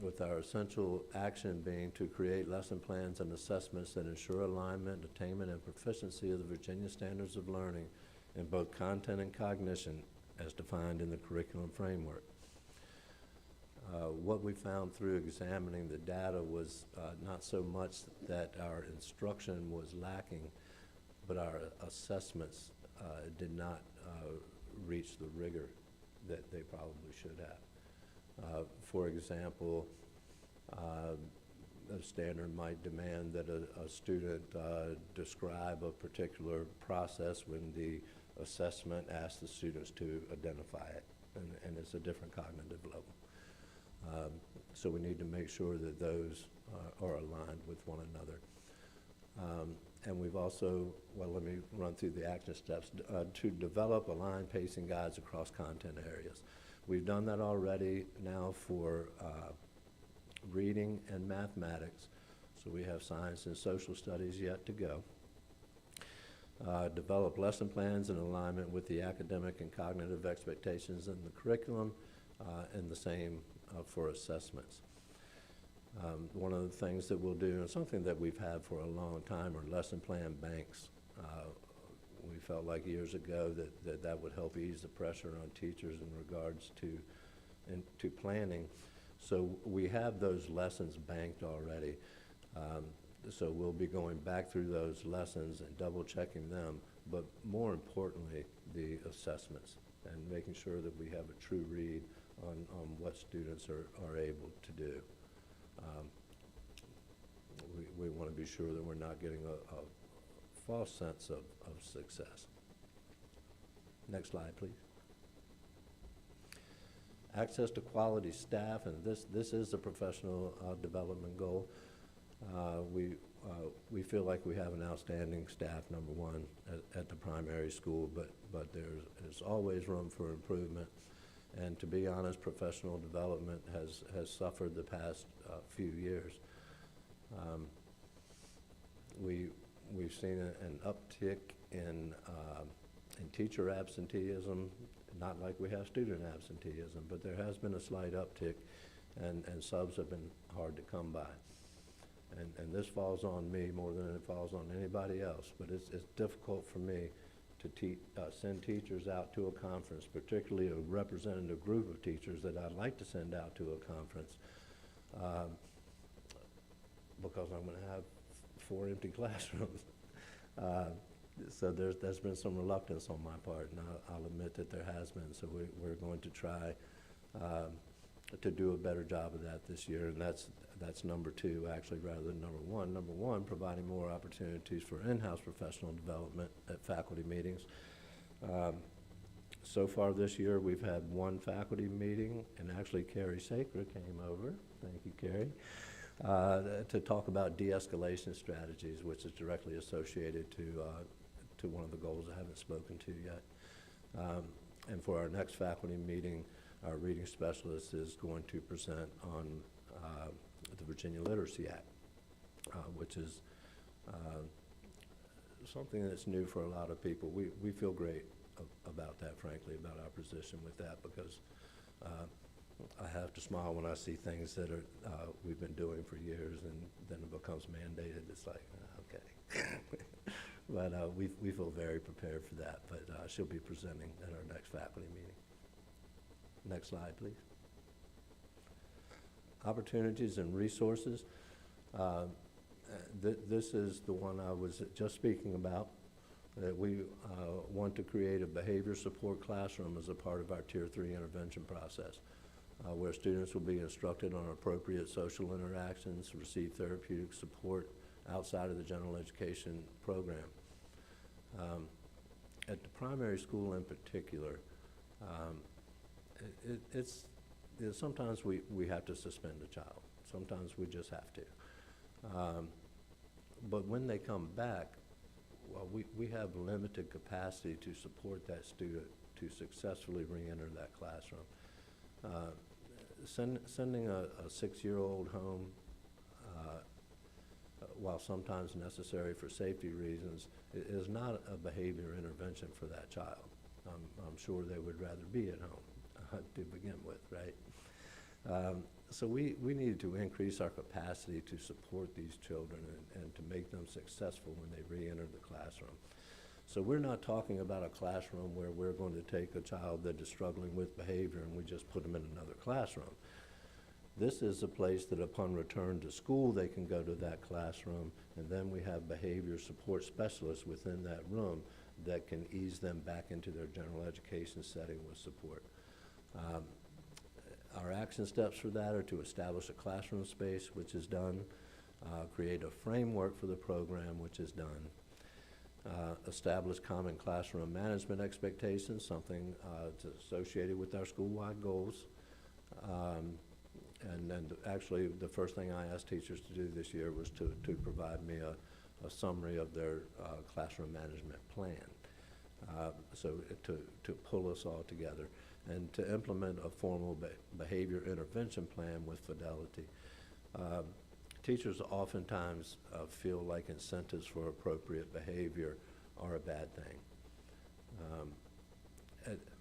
Speaker 9: with our essential action being to create lesson plans and assessments that ensure alignment, attainment, and proficiency of the Virginia Standards of Learning in both content and cognition as defined in the curriculum framework. What we found through examining the data was not so much that our instruction was lacking, but our assessments did not reach the rigor that they probably should have. For example, a standard might demand that a student describe a particular process when the assessment asks the students to identify it, and it's a different cognitive level. So we need to make sure that those are aligned with one another. And we've also, well, let me run through the action steps, to develop aligned pacing guides across content areas. We've done that already now for reading and mathematics, so we have science and social studies yet to go. Develop lesson plans in alignment with the academic and cognitive expectations in the curriculum, and the same for assessments. One of the things that we'll do, and something that we've had for a long time, are lesson plan banks. We felt like years ago that would help ease the pressure on teachers in regards to planning. So we have those lessons banked already. So we'll be going back through those lessons and double checking them, but more importantly, the assessments, and making sure that we have a true read on what students are able to do. We want to be sure that we're not getting a false sense of success. Next slide, please. Access to quality staff, and this is a professional development goal. We feel like we have an outstanding staff, number one, at the primary school, but there's always room for improvement. And to be honest, professional development has suffered the past few years. We've seen an uptick in teacher absenteeism, not like we have student absenteeism, but there has been a slight uptick, and subs have been hard to come by. And this falls on me more than it falls on anybody else, but it's difficult for me to send teachers out to a conference, particularly a representative group of teachers that I'd like to send out to a conference, because I'm going to have 4 empty classrooms. So there's been some reluctance on my part, and I'll admit that there has been. So we're going to try to do a better job of that this year, and that's number 2, actually, rather than number 1. Number 1, providing more opportunities for in-house professional development at faculty meetings. So far this year, we've had 1 faculty meeting, and actually Carrie Sacre came over, thank you, Carrie, to talk about de-escalation strategies, which is directly associated to one of the goals I haven't spoken to yet. And for our next faculty meeting, our reading specialist is going to present on the Virginia Literacy Act, which is something that's new for a lot of people. We feel great about that, frankly, about our position with that, because I have to smile when I see things that are, we've been doing for years, and then it becomes mandated. It's like, okay. But we feel very prepared for that, but she'll be presenting at our next faculty meeting. Next slide, please. Opportunities and resources. This is the one I was just speaking about, that we want to create a behavior support classroom as a part of our Tier 3 intervention process, where students will be instructed on appropriate social interactions, receive therapeutic support outside of the general education program. At the primary school in particular, sometimes we have to suspend a child. Sometimes we just have to. But when they come back, well, we have limited capacity to support that student to successfully re-enter that classroom. Sending a 6-year-old home, while sometimes necessary for safety reasons, is not a behavior intervention for that child. I'm sure they would rather be at home to begin with, right? So we need to increase our capacity to support these children and to make them successful when they re-enter the classroom. So we're not talking about a classroom where we're going to take a child that is struggling with behavior and we just put them in another classroom. This is a place that upon return to school, they can go to that classroom, and then we have behavior support specialists within that room that can ease them back into their general education setting with support. Our action steps for that are to establish a classroom space, which is done, create a framework for the program, which is done, establish common classroom management expectations, something associated with our school-wide goals. And then actually the first thing I asked teachers to do this year was to provide me a summary of their classroom management plan. So to pull us all together and to implement a formal behavior intervention plan with fidelity. Teachers oftentimes feel like incentives for appropriate behavior are a bad thing.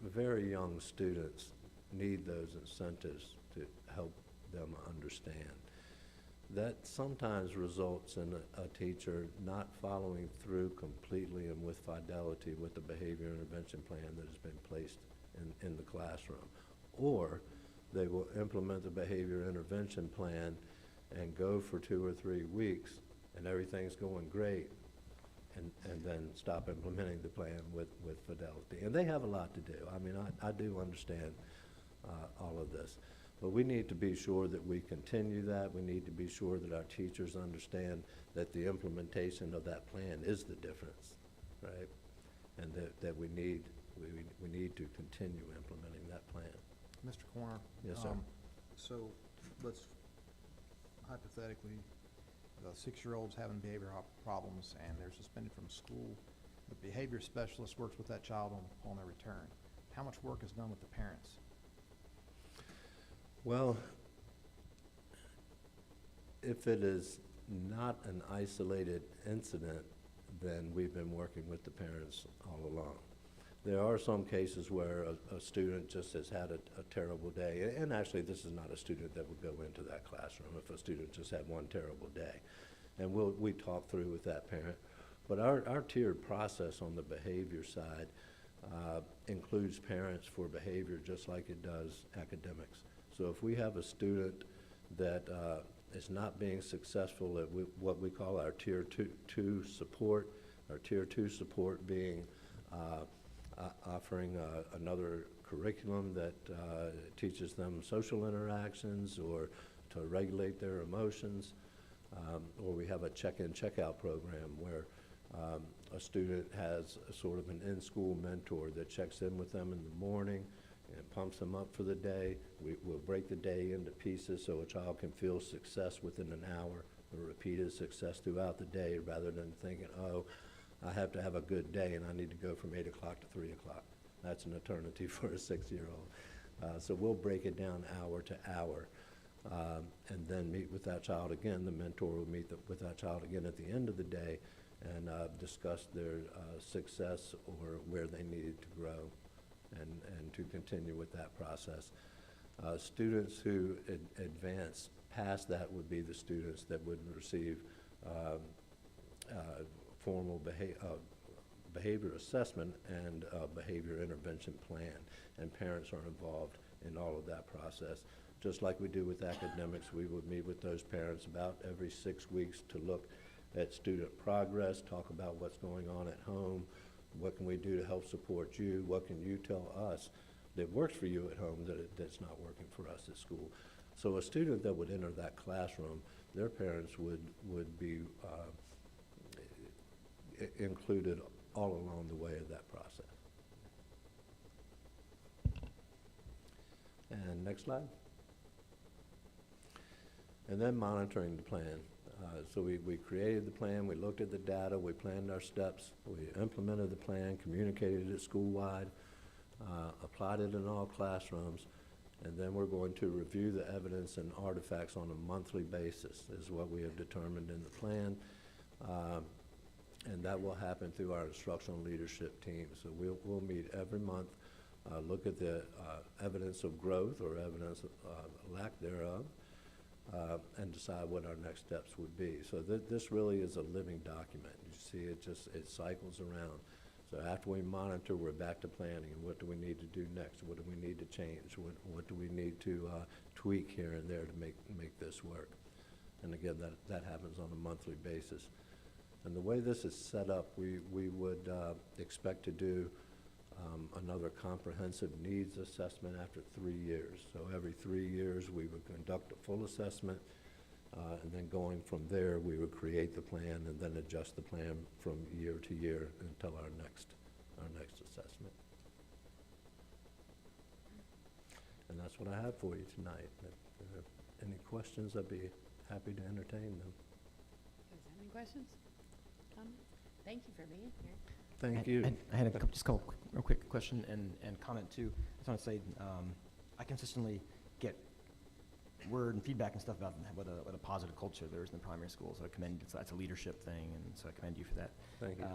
Speaker 9: Very young students need those incentives to help them understand. That sometimes results in a teacher not following through completely and with fidelity with the behavior intervention plan that has been placed in the classroom. Or they will implement the behavior intervention plan and go for 2 or 3 weeks and everything's going great, and then stop implementing the plan with fidelity. And they have a lot to do. I mean, I do understand all of this. But we need to be sure that we continue that. We need to be sure that our teachers understand that the implementation of that plan is the difference, right? And that we need to continue implementing that plan.
Speaker 3: Mr. Corner?
Speaker 9: Yes, sir.
Speaker 3: So let's hypothetically, the 6-year-old's having behavior problems and they're suspended from school. The behavior specialist works with that child on their return. How much work is done with the parents?
Speaker 9: Well, if it is not an isolated incident, then we've been working with the parents all along. There are some cases where a student just has had a terrible day, and actually this is not a student that would go into that classroom if a student just had one terrible day. And we talk through with that parent. But our tiered process on the behavior side includes parents for behavior just like it does academics. So if we have a student that is not being successful at what we call our Tier 2 support, our Tier 2 support being offering another curriculum that teaches them social interactions or to regulate their emotions, or we have a check-in, check-out program where a student has a sort of an in-school mentor that checks in with them in the morning and pumps them up for the day. We'll break the day into pieces so a child can feel success within an hour or repeated success throughout the day, rather than thinking, oh, I have to have a good day and I need to go from 8 o'clock to 3 o'clock. That's an eternity for a 6-year-old. So we'll break it down hour to hour and then meet with that child again. The mentor will meet with that child again at the end of the day and discuss their success or where they needed to grow and to continue with that process. Students who advance past that would be the students that would receive formal behavior assessment and behavior intervention plan, and parents are involved in all of that process. Just like we do with academics, we would meet with those parents about every 6 weeks to look at student progress, talk about what's going on at home, what can we do to help support you, what can you tell us that works for you at home that's not working for us at school. So a student that would enter that classroom, their parents would be included all along the way of that process. And next slide. And then monitoring the plan. So we created the plan, we looked at the data, we planned our steps, we implemented the plan, communicated it school-wide, applied it in all classrooms, and then we're going to review the evidence and artifacts on a monthly basis, is what we have determined in the plan. And that will happen through our instructional leadership team. So we'll meet every month, look at the evidence of growth or evidence of lack thereof, and decide what our next steps would be. So this really is a living document. You see, it cycles around. So after we monitor, we're back to planning. And what do we need to do next? What do we need to change? What do we need to tweak here and there to make this work? And again, that happens on a monthly basis. And the way this is set up, we would expect to do another comprehensive needs assessment after 3 years. So every 3 years, we would conduct a full assessment, and then going from there, we would create the plan and then adjust the plan from year to year until our next assessment. And that's what I have for you tonight. If there are any questions, I'd be happy to entertain them.
Speaker 1: Any questions? Thank you for being here.
Speaker 9: Thank you.
Speaker 5: I had just a couple real quick question and comment too. I just want to say, I consistently get word and feedback and stuff about what a positive culture there is in the primary schools. So I commend you. That's a leadership thing, and so I commend you for that.
Speaker 9: Thank you.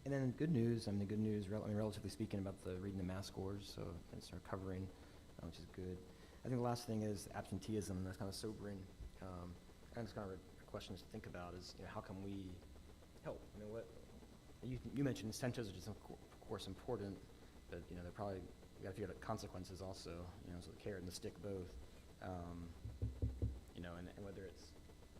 Speaker 5: And then good news. I mean, the good news, relatively speaking, about the reading the math scores. So it's recovering, which is good. I think the last thing is absenteeism. That's kind of sobering. And it's kind of a question to think about is, how can we help? I mean, what you mentioned incentives, which is of course important, but they're probably, we got to figure out consequences also. So the carrot and the stick both. And whether it's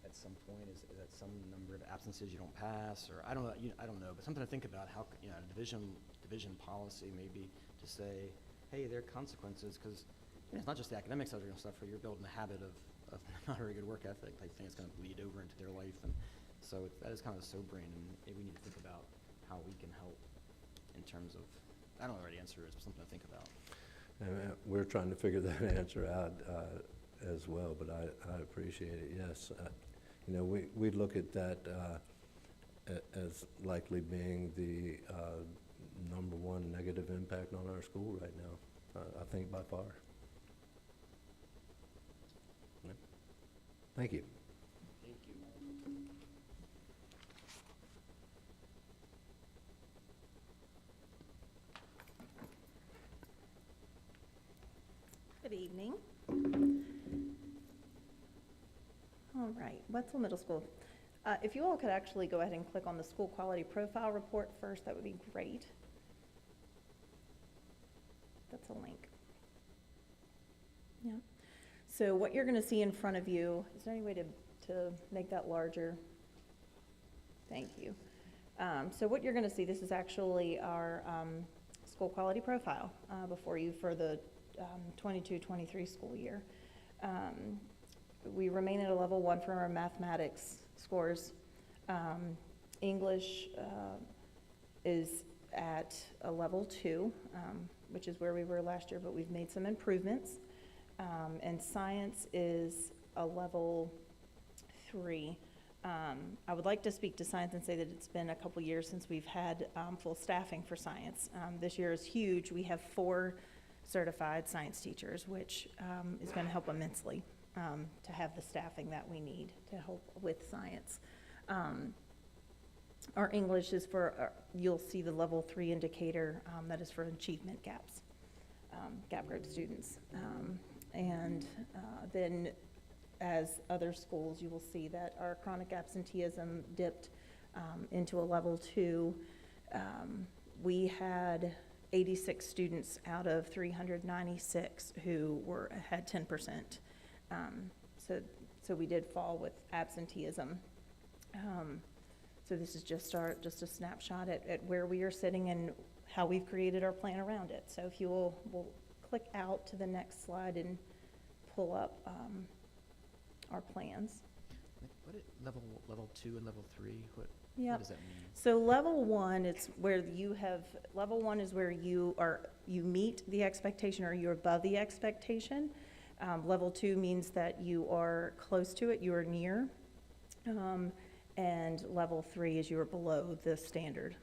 Speaker 5: at some point is that some number of absences you don't pass, or I don't know. I don't know, but something to think about. How a division policy maybe to say, hey, there are consequences, because it's not just the academic side of stuff where you're building a habit of not a very good work ethic. I think it's going to bleed over into their life, and so that is kind of sobering, and maybe we need to think about how we can help in terms of, I don't know what the answer is, but something to think about.
Speaker 9: And we're trying to figure that answer out as well, but I appreciate it, yes. We look at that as likely being the #1 negative impact on our school right now, I think by far. Yeah. Thank you.
Speaker 4: Thank you.
Speaker 7: Good evening. All right, Wetzel Middle School. If you all could actually go ahead and click on the school quality profile report first, that would be great. That's a link. Yeah. So what you're going to see in front of you, is there any way to make that larger? Thank you. So what you're going to see, this is actually our school quality profile before you for the 22-23 school year. We remain at a level 1 for our mathematics scores. English is at a level 2, which is where we were last year, but we've made some improvements. And science is a level 3. I would like to speak to science and say that it's been a couple years since we've had full staffing for science. This year is huge. We have 4 certified science teachers, which is going to help immensely. to have the staffing that we need to help with science. Our English is for, you'll see the level 3 indicator, that is for achievement gaps, gap group students. Then as other schools, you will see that our chronic absenteeism dipped into a level 2. We had 86 students out of 396 who had 10%. So we did fall with absenteeism. So this is just a snapshot at where we are sitting and how we've created our plan around it. So if you will click out to the next slide and pull up our plans.
Speaker 5: What is level 2 and level 3, what
Speaker 7: Yep.
Speaker 5: does that mean?
Speaker 7: So level 1, it's where level 1 is where you meet the expectation or you're above the expectation. Level 2 means that you are close to it, you are near. And level 3 is you are below the standard.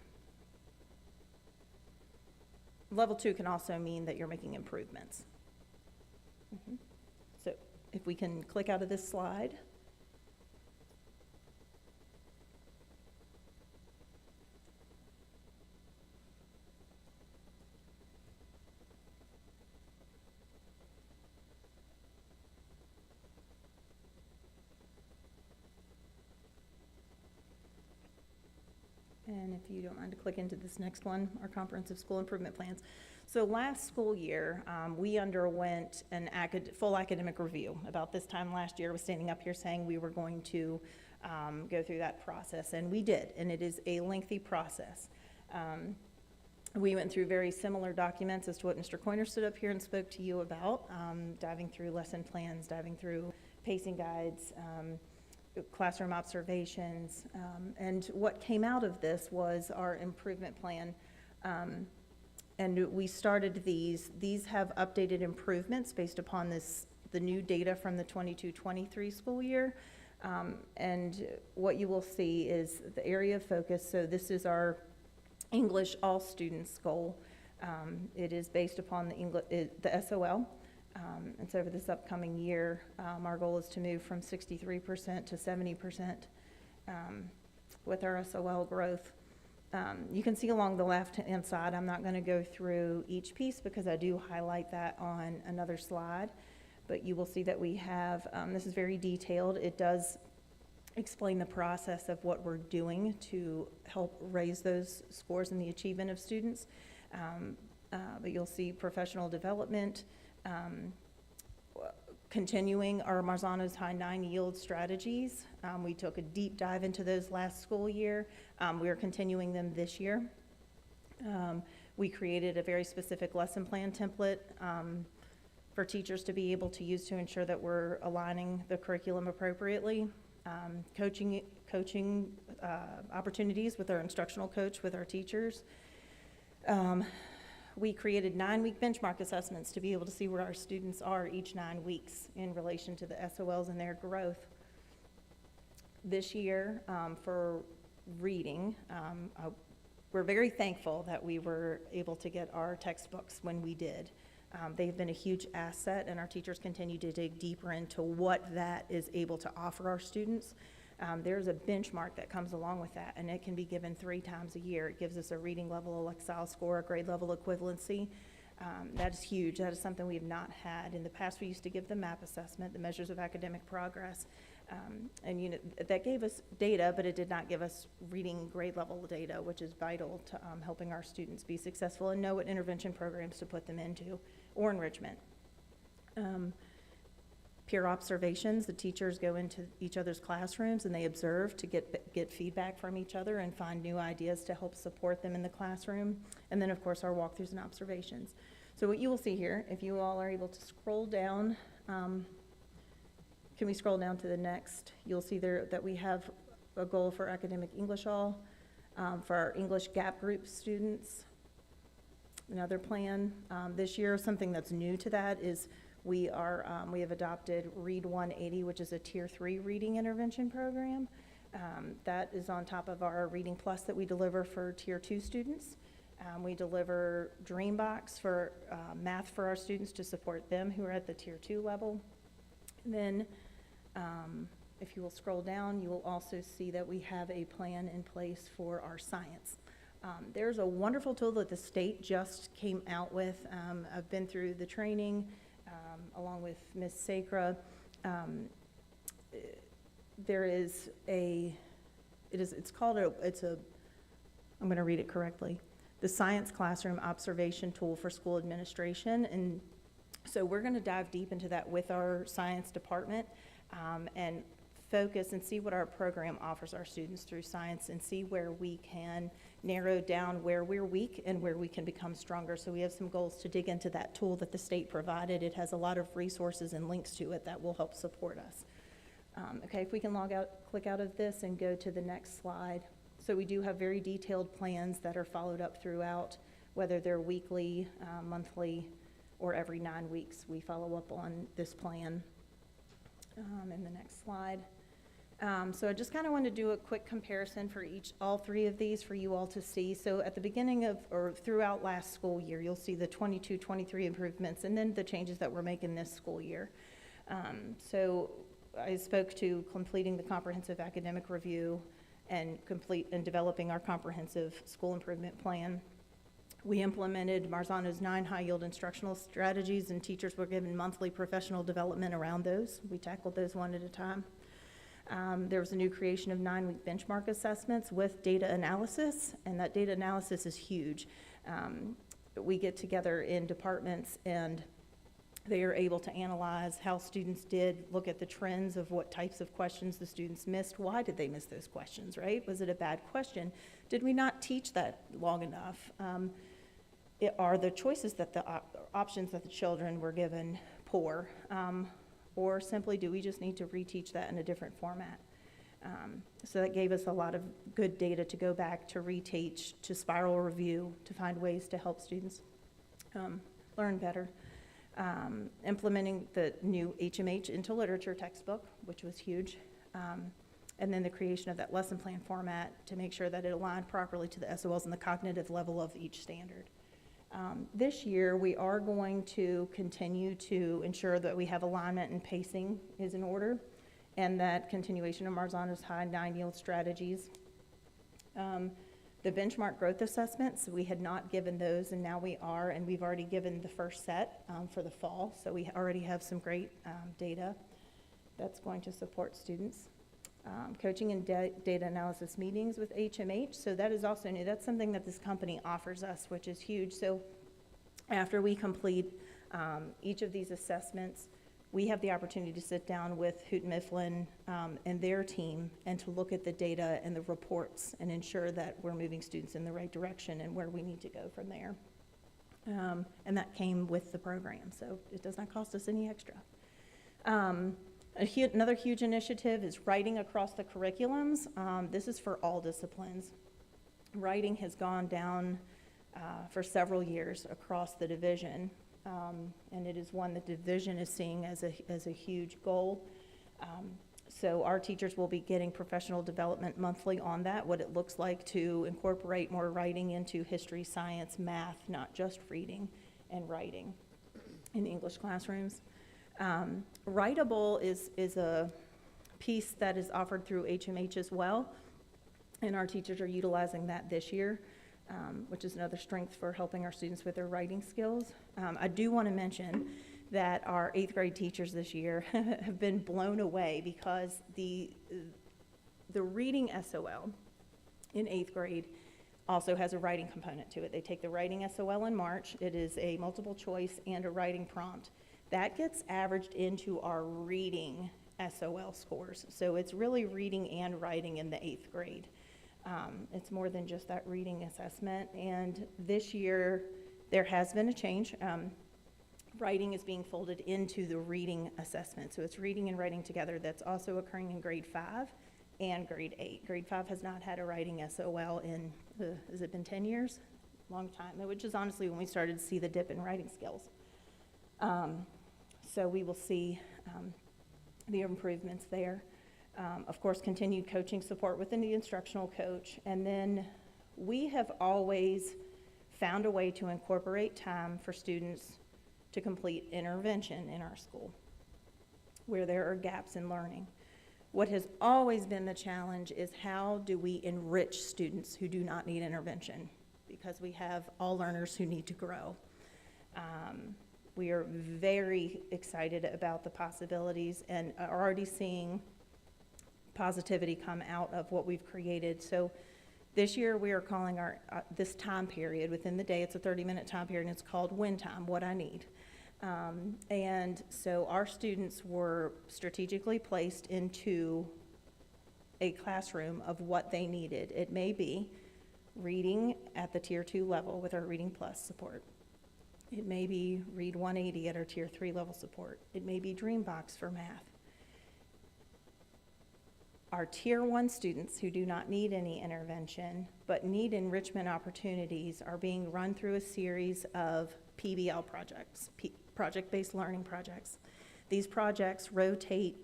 Speaker 7: Level 2 can also mean that you're making improvements. So if we can click out of this slide. And if you don't mind to click into this next one, our comprehensive school improvement plans. So last school year, we underwent an full academic review. About this time last year, I was standing up here saying we were going to go through that process, and we did, and it is a lengthy process. We went through very similar documents as to what Mr. Coiner stood up here and spoke to you about, diving through lesson plans, diving through pacing guides, classroom observations, and what came out of this was our improvement plan. And we started these have updated improvements based upon the new data from the 22-23 school year. And what you will see is the area of focus. So this is our English all students goal. It is based upon the SOL. And so for this upcoming year, our goal is to move from 63% to 70% with our SOL growth. You can see along the left-hand side, I'm not going to go through each piece because I do highlight that on another slide, but you will see that we have, this is very detailed. It does explain the process of what we're doing to help raise those scores and the achievement of students. But you'll see professional development, continuing our Marzano's High 9 yield strategies. We took a deep dive into those last school year. We are continuing them this year. We created a very specific lesson plan template for teachers to be able to use to ensure that we're aligning the curriculum appropriately. Coaching opportunities with our instructional coach, with our teachers. We created 9-week benchmark assessments to be able to see where our students are each 9 weeks in relation to the SOLs and their growth. This year, for reading, we're very thankful that we were able to get our textbooks when we did. They've been a huge asset, and our teachers continue to dig deeper into what that is able to offer our students. There's a benchmark that comes along with that, and it can be given 3 times a year. It gives us a reading level, a Lexile score, a grade level equivalency. That is huge. That is something we have not had. In the past, we used to give the MAP assessment, the measures of academic progress, and that gave us data, but it did not give us reading grade level data, which is vital to helping our students be successful and know what intervention programs to put them into or enrichment. Peer observations, the teachers go into each other's classrooms and they observe to get feedback from each other and find new ideas to help support them in the classroom. And then, of course, our walkthroughs and observations. So what you will see here, if you all are able to scroll down, can we scroll down to the next? You'll see there that we have a goal for academic English all, for our English gap group students. Another plan this year, something that's new to that is we have adopted Read 180, which is a Tier 3 reading intervention program. That is on top of our Reading Plus that we deliver for Tier 2 students. We deliver Dreambox for math for our students to support them who are at the Tier 2 level. Then, if you will scroll down, you will also see that we have a plan in place for our science. There's a wonderful tool that the state just came out with. I've been through the training, along with Ms. Sacra. There is I'm gonna read it correctly, the Science Classroom Observation Tool for School Administration. And so we're gonna dive deep into that with our science department, and focus and see what our program offers our students through science, and see where we can narrow down where we're weak and where we can become stronger. So we have some goals to dig into that tool that the state provided. It has a lot of resources and links to it that will help support us. Okay, if we can click out of this and go to the next slide. So we do have very detailed plans that are followed up throughout, whether they're weekly, monthly, or every 9 weeks. We follow up on this plan. In the next slide. So I just kind of want to do a quick comparison for all three of these for you all to see. So at the beginning of, or throughout last school year, you'll see the 22-23 improvements, and then the changes that we're making this school year. So I spoke to completing the comprehensive academic review and developing our comprehensive school improvement plan. We implemented Marzano's 9 high-yield instructional strategies, and teachers were given monthly professional development around those. We tackled those one at a time. There was a new creation of 9-week benchmark assessments with data analysis, and that data analysis is huge. We get together in departments, and they are able to analyze how students did, look at the trends of what types of questions the students missed. Why did they miss those questions, right? Was it a bad question? Did we not teach that long enough? Are the choices that the options that the children were given poor? Or simply, do we just need to reteach that in a different format? So that gave us a lot of good data to go back to reteach, to spiral review, to find ways to help students learn better. Implementing the new HMH into literature textbook, which was huge. And then the creation of that lesson plan format to make sure that it aligned properly to the SOLs and the cognitive level of each standard. This year, we are going to continue to ensure that we have alignment and pacing is in order, and that continuation of Marzano's high 9-yield strategies. The benchmark growth assessments, we had not given those, and now we are, and we've already given the first set for the fall, so we already have some great data that's going to support students. Coaching and data analysis meetings with HMH, so that is also new. That's something that this company offers us, which is huge. So after we complete each of these assessments, we have the opportunity to sit down with Houghton Mifflin and their team and to look at the data and the reports and ensure that we're moving students in the right direction and where we need to go from there. And that came with the program, so it does not cost us any extra. Another huge initiative is writing across the curriculums. This is for all disciplines. Writing has gone down for several years across the division, and it is one that the division is seeing as a huge goal. So our teachers will be getting professional development monthly on that, what it looks like to incorporate more writing into history, science, math, not just reading and writing in English classrooms. Writable is a piece that is offered through HMH as well, and our teachers are utilizing that this year, which is another strength for helping our students with their writing skills. I do want to mention that our 8th grade teachers this year have been blown away because the reading SOL in 8th grade also has a writing component to it. They take the writing SOL in March. It is a multiple choice and a writing prompt. That gets averaged into our reading SOL scores. So it's really reading and writing in the 8th grade. It's more than just that reading assessment. And this year, there has been a change. Writing is being folded into the reading assessment. So it's reading and writing together. That's also occurring in grade 5 and grade 8. Grade 5 has not had a writing SOL in, has it been 10 years? Long time, which is honestly when we started to see the dip in writing skills. So we will see the improvements there. Of course, continued coaching support within the instructional coach. And then we have always found a way to incorporate time for students to complete intervention in our school. where there are gaps in learning. What has always been the challenge is how do we enrich students who do not need intervention? Because we have all learners who need to grow. We are very excited about the possibilities and are already seeing positivity come out of what we've created. So this year we are calling our, this time period within the day, it's a 30-minute time period, and it's called Win Time, What I Need. And so our students were strategically placed into a classroom of what they needed. It may be reading at the Tier 2 level with our Reading Plus support. It may be Read 180 at our Tier 3 level support. It may be Dreambox for math. Our Tier 1 students who do not need any intervention but need enrichment opportunities are being run through a series of PBL projects, project-based learning projects. These projects rotate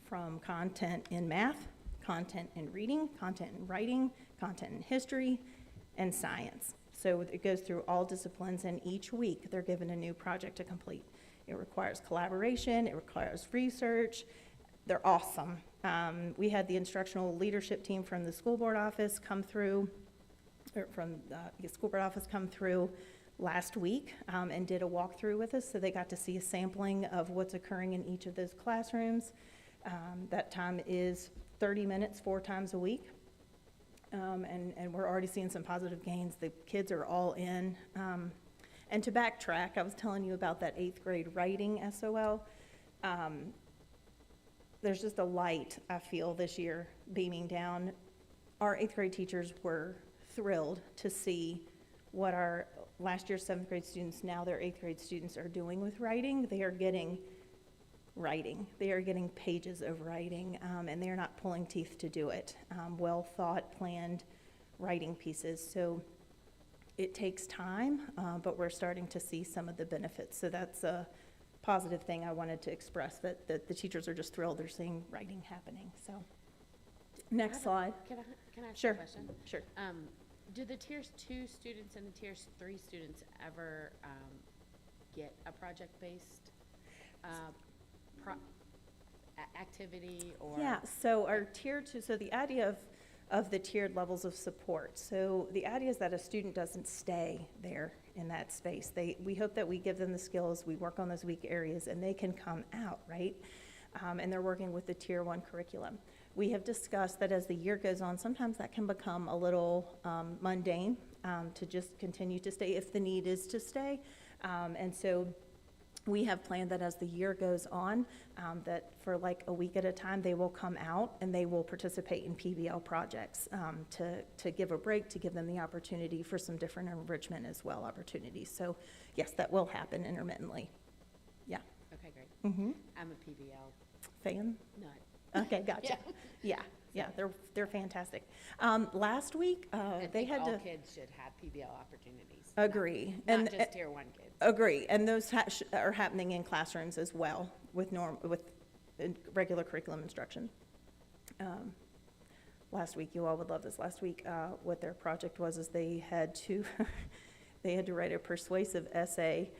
Speaker 7: from content in math, content in reading, content in writing, content in history, and science. So it goes through all disciplines, and each week they're given a new project to complete. It requires collaboration, it requires research. They're awesome. We had the instructional leadership team from the school board office come through, or from the school board office come through last week and did a walkthrough with us, so they got to see a sampling of what's occurring in each of those classrooms. That time is 30 minutes, 4 times a week. And we're already seeing some positive gains. The kids are all in. And to backtrack, I was telling you about that 8th grade writing SOL. There's just a light, I feel, this year beaming down. Our 8th grade teachers were thrilled to see what our last year's 7th grade students, now their 8th grade students, are doing with writing. They are getting writing. They are getting pages of writing, and they're not pulling teeth to do it. Well thought, planned writing pieces. So it takes time, but we're starting to see some of the benefits. So that's a positive thing I wanted to express, that the teachers are just thrilled they're seeing writing happening. So next slide.
Speaker 1: Can I ask
Speaker 7: Sure.
Speaker 1: a question?
Speaker 7: Sure.
Speaker 1: Do the Tiers 2 students and the Tiers 3 students ever get a project-based activity or?
Speaker 7: Yeah, so our tier 2, so the idea of the tiered levels of support. So the idea is that a student doesn't stay there in that space. We hope that we give them the skills, we work on those weak areas, and they can come out, right? And they're working with the Tier 1 curriculum. We have discussed that as the year goes on, sometimes that can become a little mundane to just continue to stay if the need is to stay. And so we have planned that as the year goes on, that for like a week at a time, they will come out and they will participate in PBL projects to give a break, to give them the opportunity for some different enrichment as well opportunities. So yes, that will happen intermittently. Yeah.
Speaker 1: Okay, great.
Speaker 7: Mm-hmm.
Speaker 1: I'm a PBL
Speaker 7: Fan?
Speaker 1: nut.
Speaker 7: Okay, gotcha. Yeah, they're fantastic. Last week,
Speaker 1: I
Speaker 7: they
Speaker 1: think
Speaker 7: had to.
Speaker 1: all kids should have PBL opportunities.
Speaker 7: Agree.
Speaker 1: Not just Tier 1 kids.
Speaker 7: Agree, and those are happening in classrooms as well with regular curriculum instruction. Last week, you all would love this. Last week, what their project was is they had to they had to write a persuasive essay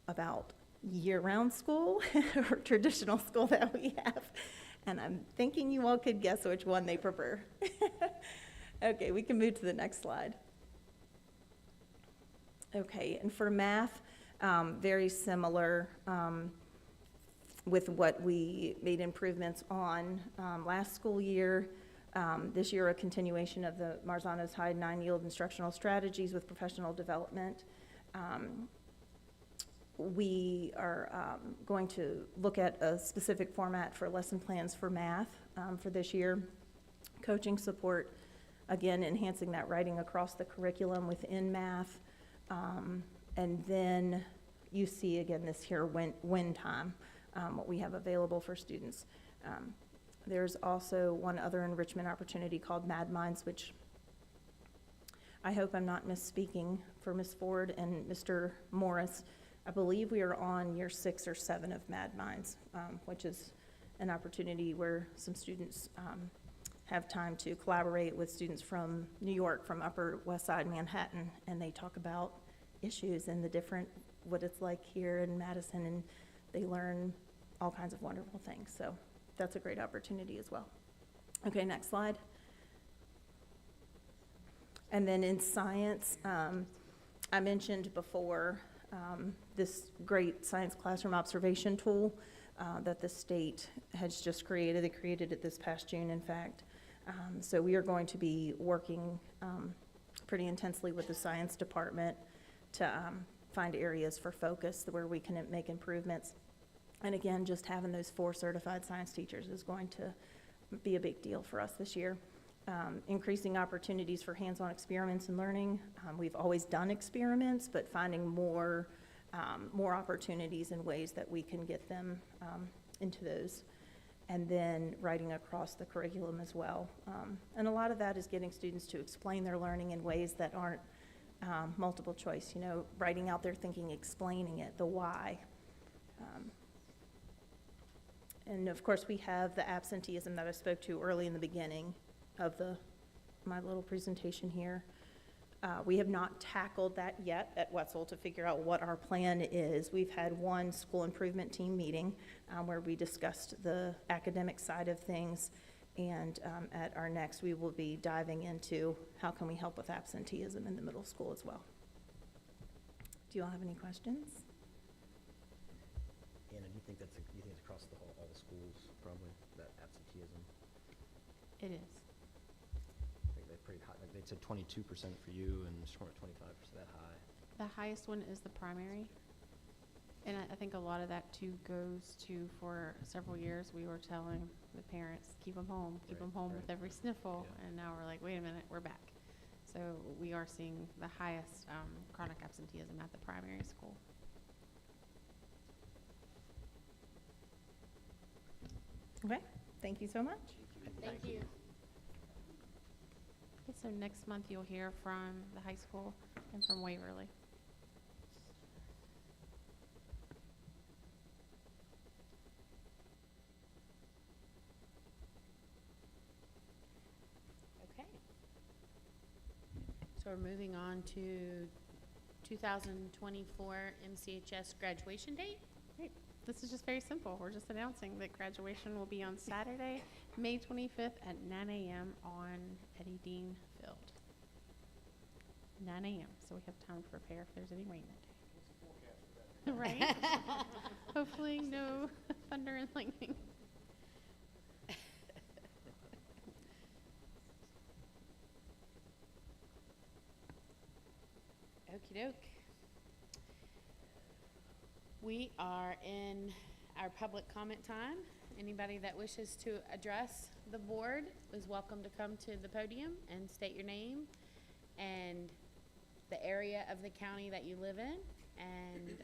Speaker 7: about year-round school or traditional school that we have, and I'm thinking you all could guess which one they prefer. Okay, we can move to the next slide. Okay, and for math, very similar with what we made improvements on last school year. This year, a continuation of the Marzano's High 9-yield instructional strategies with professional development. We are going to look at a specific format for lesson plans for math for this year. Coaching support, again, enhancing that writing across the curriculum within math. And then you see again this here win time, what we have available for students. There's also one other enrichment opportunity called Mad Minds, which I hope I'm not misspeaking for Ms. Ford and Mr. Morris. I believe we are on year 6 or 7 of Mad Minds, which is an opportunity where some students have time to collaborate with students from New York, from Upper West Side Manhattan, and they talk about issues and the different, what it's like here in Madison and They learn all kinds of wonderful things, so that's a great opportunity as well. Okay, next slide. And then in science, I mentioned before this great science classroom observation tool that the state has just created. They created it this past June, in fact. So we are going to be working pretty intensely with the science department to find areas for focus where we can make improvements. And again, just having those 4 certified science teachers is going to be a big deal for us this year. Increasing opportunities for hands-on experiments and learning. We've always done experiments, but finding more opportunities and ways that we can get them into those. And then writing across the curriculum as well. And a lot of that is getting students to explain their learning in ways that aren't multiple choice, you know, writing out their thinking, explaining it, the why. And of course, we have the absenteeism that I spoke to early in the beginning of my little presentation here. We have not tackled that yet at Wetzel to figure out what our plan is. We've had one school improvement team meeting where we discussed the academic side of things, and at our next, we will be diving into how can we help with absenteeism in the middle school as well. Do you all have any questions?
Speaker 5: Anna, do you think it's across all the schools, probably, that absenteeism?
Speaker 6: It is.
Speaker 5: I think they're pretty high, like they said 22% for you and 25% that high.
Speaker 6: The highest one is the primary. And I think a lot of that too goes to, for several years, we were telling the parents, keep them home
Speaker 5: Right,
Speaker 6: with
Speaker 5: right.
Speaker 6: every sniffle.
Speaker 5: Yeah.
Speaker 6: And now we're like, wait a minute, we're back. So we are seeing the highest chronic absenteeism at the primary school.
Speaker 7: Okay, thank you so much.
Speaker 1: Thank you.
Speaker 6: Okay, so next month you'll hear from the high school and from Waverly.
Speaker 1: Okay. So we're moving on to 2024 MCHS graduation date.
Speaker 6: Great. This is just very simple. We're just announcing that graduation will be on Saturday, May 25th at 9 a.m. on Eddie Dean Field. 9 a.m. So we have time to prepare if there's any rain that day. Right? Hopefully no thunder and lightning.
Speaker 1: Okey doke. We are in our public comment time. Anybody that wishes to address the board is welcome to come to the podium and state your name and the area of the county that you live in. And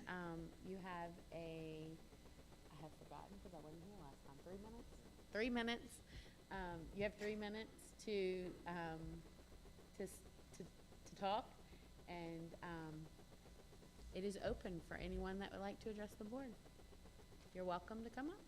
Speaker 1: you have I have forgotten because I wasn't here last time, 3 minutes? 3 minutes. You have 3 minutes to talk, and it is open for anyone that would like to address the board. You're welcome to come up.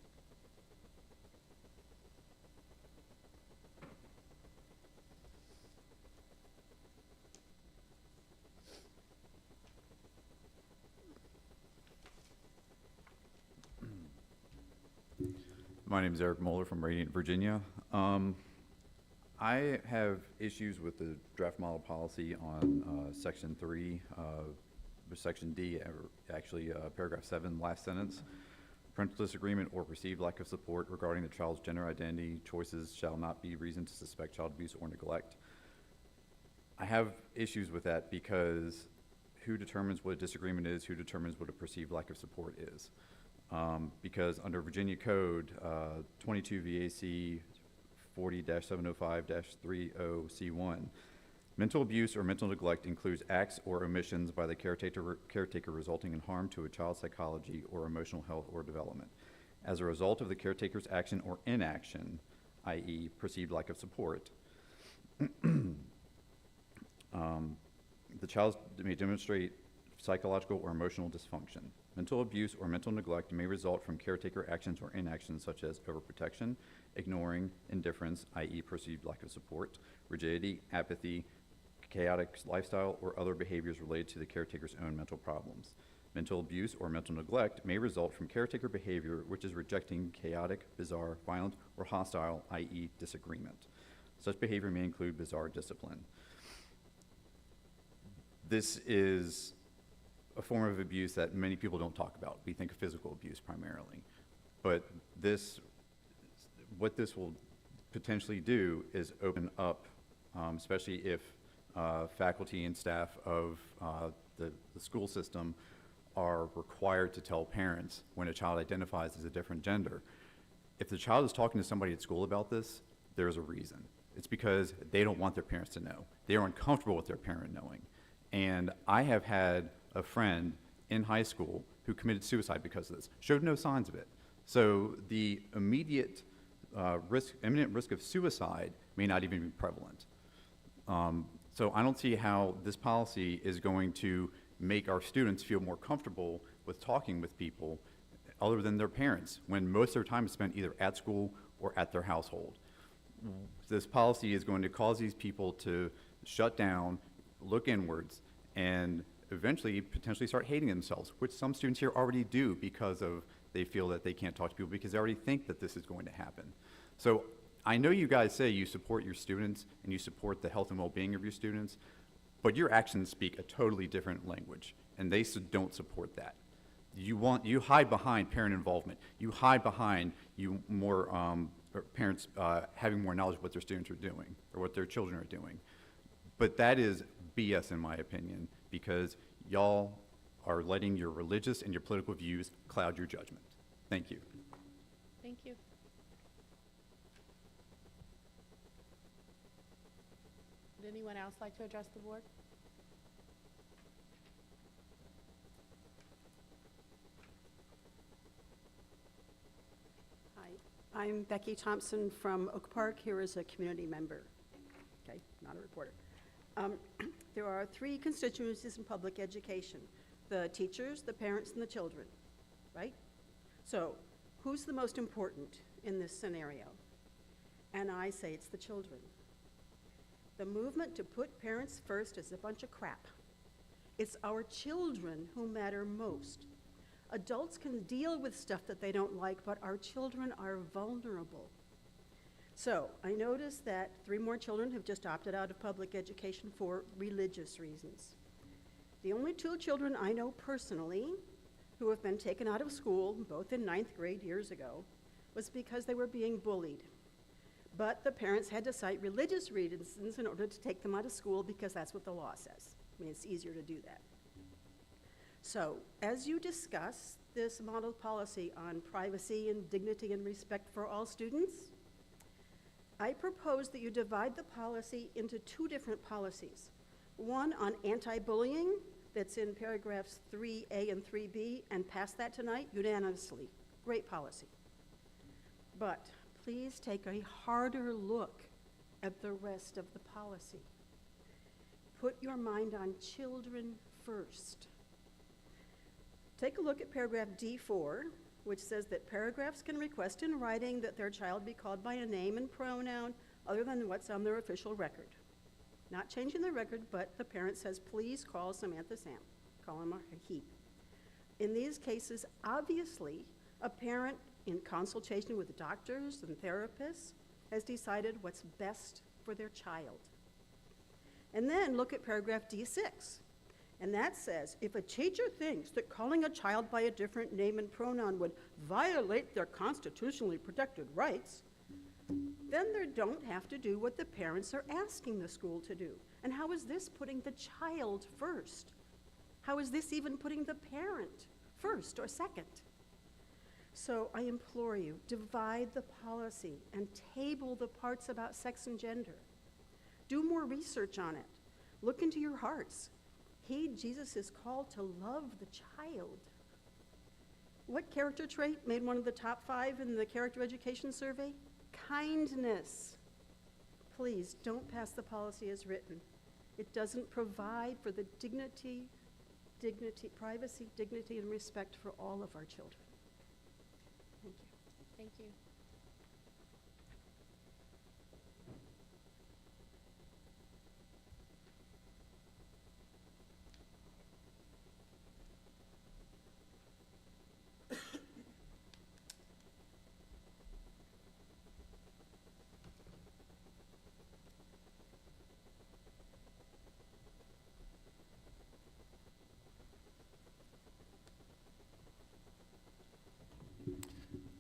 Speaker 10: My name is Eric Moeller from Radiant, Virginia. I have issues with the draft model policy on Section 3, Section D, actually Paragraph 7, last sentence. Parental disagreement or perceived lack of support regarding the child's gender identity choices shall not be reason to suspect child abuse or neglect. I have issues with that because who determines what a disagreement is, who determines what a perceived lack of support is? Because under Virginia Code 22 VAC 40-705-30C1, mental abuse or mental neglect includes acts or omissions by the caretaker resulting in harm to a child's psychology or emotional health or development. As a result of the caretaker's action or inaction, i.e. perceived lack of support, the child may demonstrate psychological or emotional dysfunction. Mental abuse or mental neglect may result from caretaker actions or inactions such as overprotection, ignoring, indifference, i.e. perceived lack of support, rigidity, apathy, chaotic lifestyle, or other behaviors related to the caretaker's own mental problems. Mental abuse or mental neglect may result from caretaker behavior which is rejecting chaotic, bizarre, violent, or hostile, i.e. disagreement. Such behavior may include bizarre discipline. This is a form of abuse that many people don't talk about. We think of physical abuse primarily. But what this will potentially do is open up, especially if faculty and staff of the school system are required to tell parents when a child identifies as a different gender. If the child is talking to somebody at school about this, there's a reason. It's because they don't want their parents to know. They are uncomfortable with their parent knowing. And I have had a friend in high school who committed suicide because of this, showed no signs of it. So the immediate imminent risk of suicide may not even be prevalent. So I don't see how this policy is going to make our students feel more comfortable with talking with people other than their parents, when most of their time is spent either at school or at their household. This policy is going to cause these people to shut down, look inwards, and eventually potentially start hating themselves, which some students here already do because of they feel that they can't talk to people because they already think that this is going to happen. So I know you guys say you support your students and you support the health and well-being of your students, but your actions speak a totally different language, and they don't support that. You hide behind parent involvement. You hide behind parents having more knowledge of what their students are doing or what their children are doing. But that is BS in my opinion, because y'all are letting your religious and your political views cloud your judgment. Thank you.
Speaker 1: Thank you. Would anyone else like to address the board?
Speaker 11: Hi, I'm Becky Thompson from Oak Park, here as a community member. Okay, not a reporter. There are 3 constituencies in public education: the teachers, the parents, and the children, right? So who's the most important in this scenario? And I say it's the children. The movement to put parents first is a bunch of crap. It's our children who matter most. Adults can deal with stuff that they don't like, but our children are vulnerable. So I noticed that 3 more children have just opted out of public education for religious reasons. The only 2 children I know personally who have been taken out of school, both in 9th grade years ago, was because they were being bullied. But the parents had to cite religious reasons in order to take them out of school because that's what the law says. I mean, it's easier to do that. So as you discuss this model policy on privacy and dignity and respect for all students, I propose that you divide the policy into 2 different policies. One on anti-bullying, that's in paragraphs 3A and 3B, and pass that tonight unanimously. Great policy. But please take a harder look at the rest of the policy. Put your mind on children first. Take a look at paragraph D4, which says that paragraphs can request in writing that their child be called by a name and pronoun other than what's on their official record. Not changing the record, but the parent says, please call Samantha Sam. Call him a he. In these cases, obviously, a parent in consultation with doctors and therapists has decided what's best for their child. And then look at paragraph D6. And that says, if a teacher thinks that calling a child by a different name and pronoun would violate their constitutionally protected rights, then they don't have to do what the parents are asking the school to do. And how is this putting the child first? How is this even putting the parent first or second? So I implore you, divide the policy and table the parts about sex and gender. Do more research on it. Look into your hearts. Heed Jesus' call to love the child. What character trait made one of the top 5 in the character education survey? Kindness. Please don't pass the policy as written. It doesn't provide for the privacy, dignity, and respect for all of our children. Thank you.
Speaker 1: Thank you.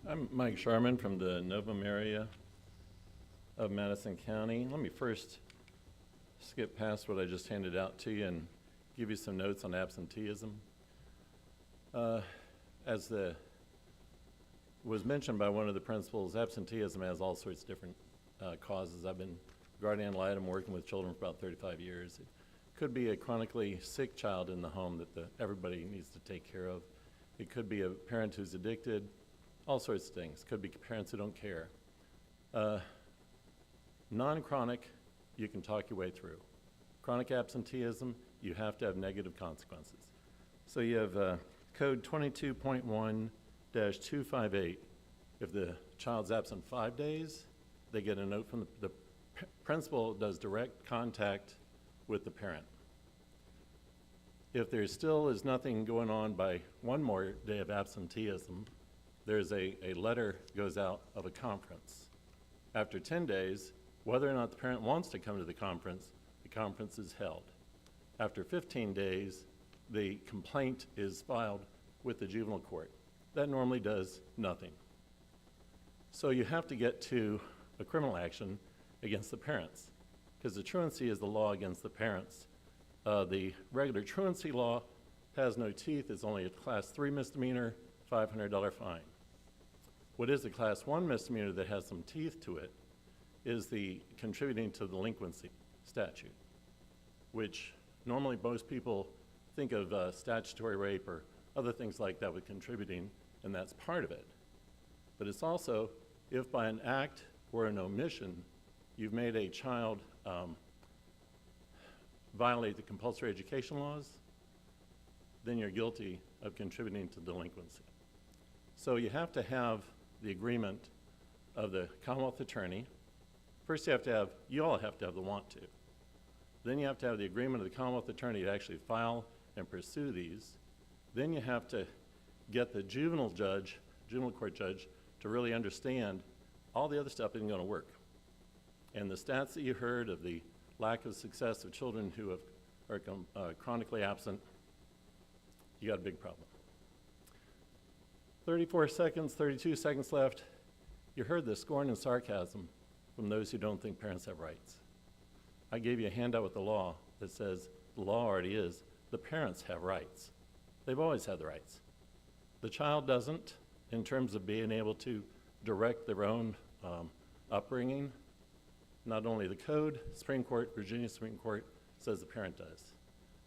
Speaker 12: I'm Mike Sharman from the Novum area of Madison County. Let me first skip past what I just handed out to you and give you some notes on absenteeism. As was mentioned by one of the principals, absenteeism has all sorts of different causes. I've been guardian ad litem working with children for about 35 years. It could be a chronically sick child in the home that everybody needs to take care of. It could be a parent who's addicted, all sorts of things. Could be parents who don't care. Non-chronic, you can talk your way through. Chronic absenteeism, you have to have negative consequences. So you have code 22.1-258. If the child's absent 5 days, they get a note from the principal does direct contact with the parent. If there still is nothing going on by one more day of absenteeism, there's a letter goes out of a conference. After 10 days, whether or not the parent wants to come to the conference is held. After 15 days, the complaint is filed with the juvenile court. That normally does nothing. So you have to get to a criminal action against the parents, because the truancy is the law against the parents. The regular truancy law has no teeth. It's only a class 3 misdemeanor, $500 fine. What is a class 1 misdemeanor that has some teeth to it is the contributing to delinquency statute, which normally most people think of statutory rape or other things like that with contributing, and that's part of it. But it's also if by an act or an omission you've made a child violate the compulsory education laws, then you're guilty of contributing to delinquency. So you have to have the agreement of the Commonwealth Attorney. First you all have to have the want to. Then you have to have the agreement of the Commonwealth Attorney to actually file and pursue these. Then you have to get the juvenile court judge, to really understand all the other stuff isn't going to work. And the stats that you heard of the lack of success of children who are chronically absent, you got a big problem. 32 seconds left. You heard the scorn and sarcasm from those who don't think parents have rights. I gave you a handout with the law that says the law already is, the parents have rights. They've always had the rights. The child doesn't, in terms of being able to direct their own upbringing. Not only the code, Supreme Court, Virginia Supreme Court says the parent does.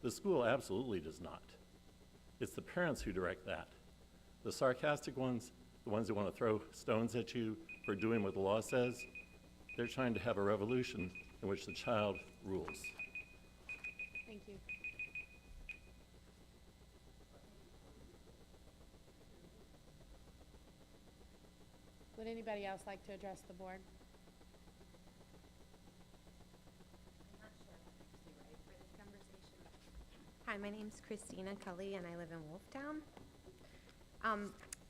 Speaker 12: The school absolutely does not. It's the parents who direct that. The sarcastic ones, the ones who want to throw stones at you for doing what the law says, they're trying to have a revolution in which the child rules.
Speaker 1: Thank you. Would anybody else like to address the board?
Speaker 13: I'm not sure if I'm actually ready for this conversation. Hi, my name's Christina Cully, and I live in Wolftown.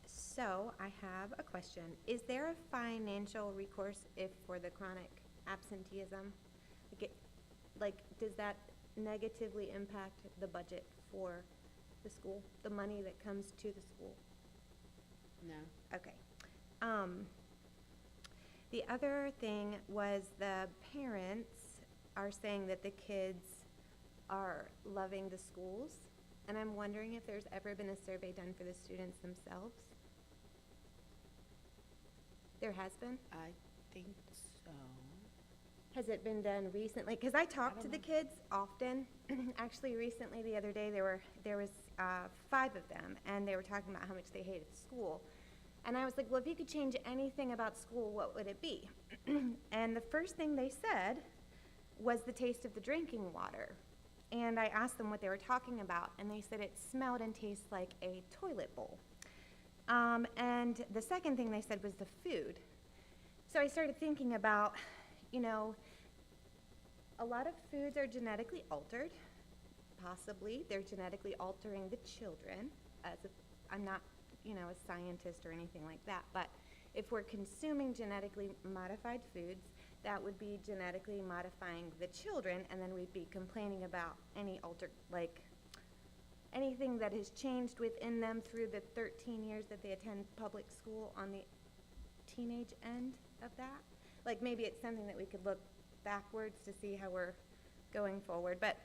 Speaker 13: So I have a question. Is there a financial recourse if for the chronic absenteeism? Does that negatively impact the budget for the school, the money that comes to the school?
Speaker 1: No.
Speaker 13: Okay. The other thing was the parents are saying that the kids are loving the schools, and I'm wondering if there's ever been a survey done for the students themselves? There has been?
Speaker 1: I think so.
Speaker 13: Has it been done recently? Because I talk to the kids often. Actually, recently, the other day, there was 5 of them, and they were talking about how much they hated school. And I was like, well, if you could change anything about school, what would it be? And the first thing they said was the taste of the drinking water. And I asked them what they were talking about, and they said it smelled and tastes like a toilet bowl. And the second thing they said was the food. So I started thinking about, a lot of foods are genetically altered. Possibly they're genetically altering the children. I'm not, a scientist or anything like that, but if we're consuming genetically modified foods, that would be genetically modifying the children, and then we'd be complaining about any anything that has changed within them through the 13 years that they attend public school on the teenage end of that. Like maybe it's something that we could look backwards to see how we're going forward. But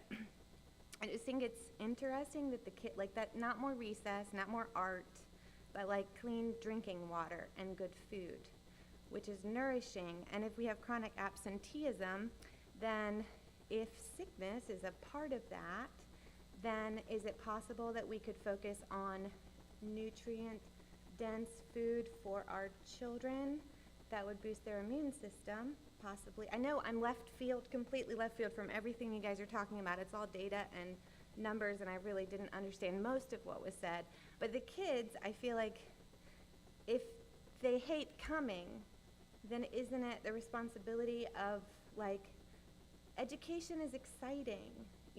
Speaker 13: I just think it's interesting that the kid, like that, not more recess, not more art, but like clean drinking water and good food, which is nourishing. And if we have chronic absenteeism, then if sickness is a part of that, then is it possible that we could focus on nutrient-dense food for our children that would boost their immune system, possibly? I know I'm left field, completely left field from everything you guys are talking about. It's all data and numbers, and I really didn't understand most of what was said. But the kids, I feel like if they hate coming, then isn't it the responsibility of, like, education is exciting.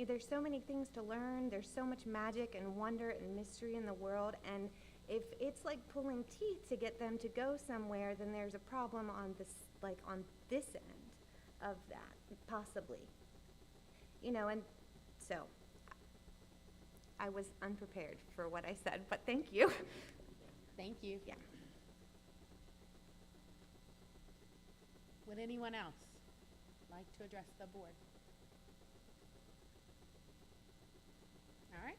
Speaker 13: There's so many things to learn. There's so much magic and wonder and mystery in the world. And if it's like pulling teeth to get them to go somewhere, then there's a problem on this, like on this end of that, possibly. And so I was unprepared for what I said, but thank you.
Speaker 1: Thank you.
Speaker 13: Yeah.
Speaker 1: Would anyone else like to address the board? All right.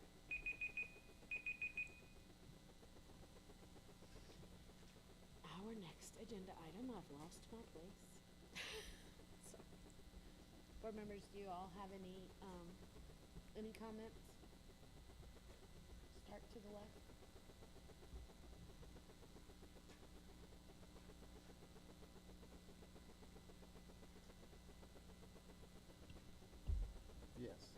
Speaker 1: Our next agenda item, I've lost my place. So, board members, do you all have any comments? Start to the left.
Speaker 3: Yes.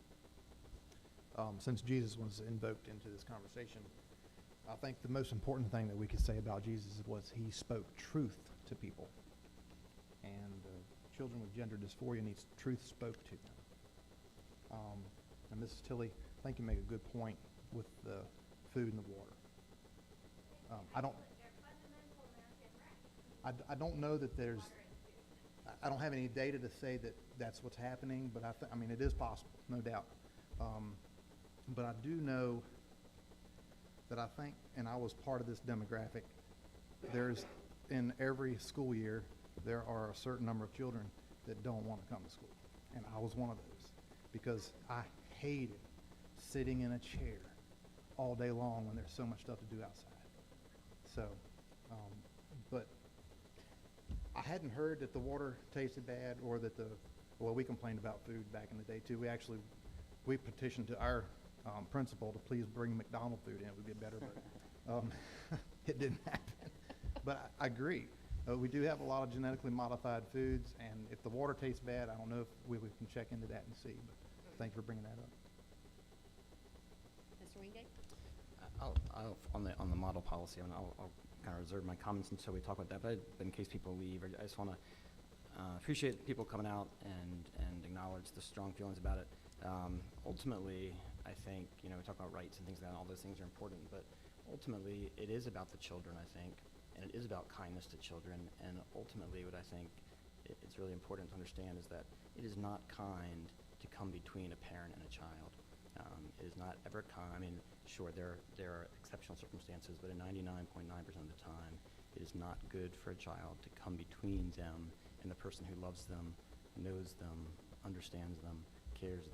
Speaker 3: Since Jesus was invoked into this conversation, I think the most important thing that we could say about Jesus was he spoke truth to people. And children with gender dysphoria needs truth spoke to them. And Mrs. Tilley, I think you make a good point with the food and the water. I don't know that there's, I don't have any data to say that that's what's happening, but I mean, it is possible, no doubt. But I do know that I think, and I was part of this demographic, there's, in every school year, there are a certain number of children that don't want to come to school. And I was one of those, because I hated sitting in a chair all day long when there's so much stuff to do outside. So, but I hadn't heard that the water tasted bad or that well, we complained about food back in the day too. We petitioned to our principal to please bring McDonald's food in. It would get better, but it didn't happen. But I agree. We do have a lot of genetically modified foods, and if the water tastes bad, I don't know if we can check into that and see. But thanks for bringing that up.
Speaker 1: Mr. Wingate?
Speaker 5: On the model policy, I'll kind of reserve my comments until we talk about that. But in case people leave, I just want to appreciate people coming out and acknowledge the strong feelings about it. Ultimately, I think, we talk about rights and things like that, and all those things are important, but ultimately, it is about the children, I think, and it is about kindness to children, and ultimately, what I think it's really important to understand is that it is not kind to come between a parent and a child. It is not ever kind. I mean, sure, there are exceptional circumstances, but in 99.9% of the time, it is not good for a child to come between them and the person who loves them, knows them, understands them, cares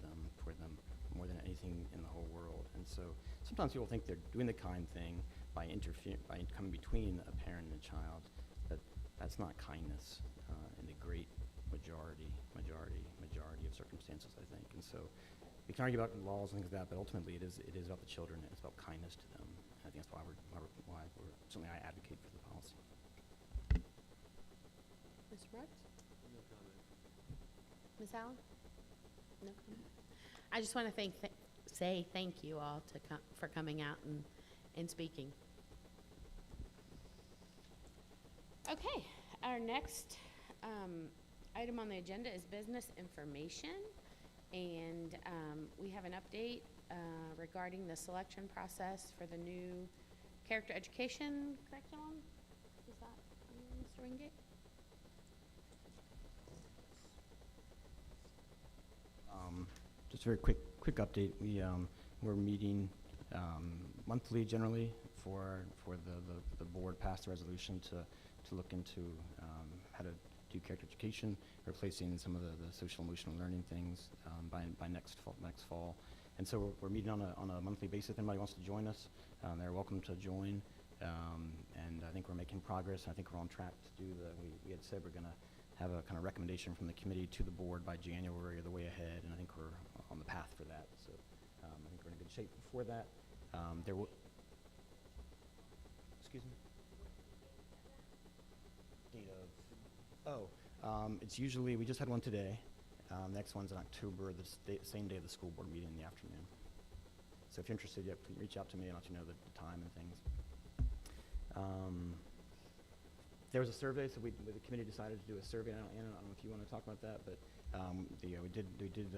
Speaker 5: for them more than anything in the whole world. And so sometimes people think they're doing the kind thing by coming between a parent and a child, but that's not kindness in the great majority of circumstances, I think. And so we can argue about laws and things like that, but ultimately it is about the children and it's about kindness to them. And I think that's why certainly I advocate for the policy.
Speaker 1: Mr. Brooks? No comment. Ms. Allen? No comment. I just want to say thank you all for coming out and speaking. Okay, our next item on the agenda is business information, and we have an update regarding the selection process for the new character education curriculum. Is that Mr. Wingate?
Speaker 5: Just a very quick update. We're meeting monthly generally for the board passed a resolution to look into how to do character education, replacing some of the social emotional learning things by next fall. And so we're meeting on a monthly basis. If anybody wants to join us, they're welcome to join. And I think we're making progress. I think we're on track to do we had said we're going to have a kind of recommendation from the committee to the board by January or the way ahead, and I think we're on the path for that. So I think we're in good shape for that. Excuse me? Date of, it's usually, we just had one today. Next one's in October, the same day of the school board meeting in the afternoon. So if you're interested, please reach out to me and I'll let you know the time and things. There was a survey, so the committee decided to do a survey. Anna, I don't know if you want to talk about that, but we did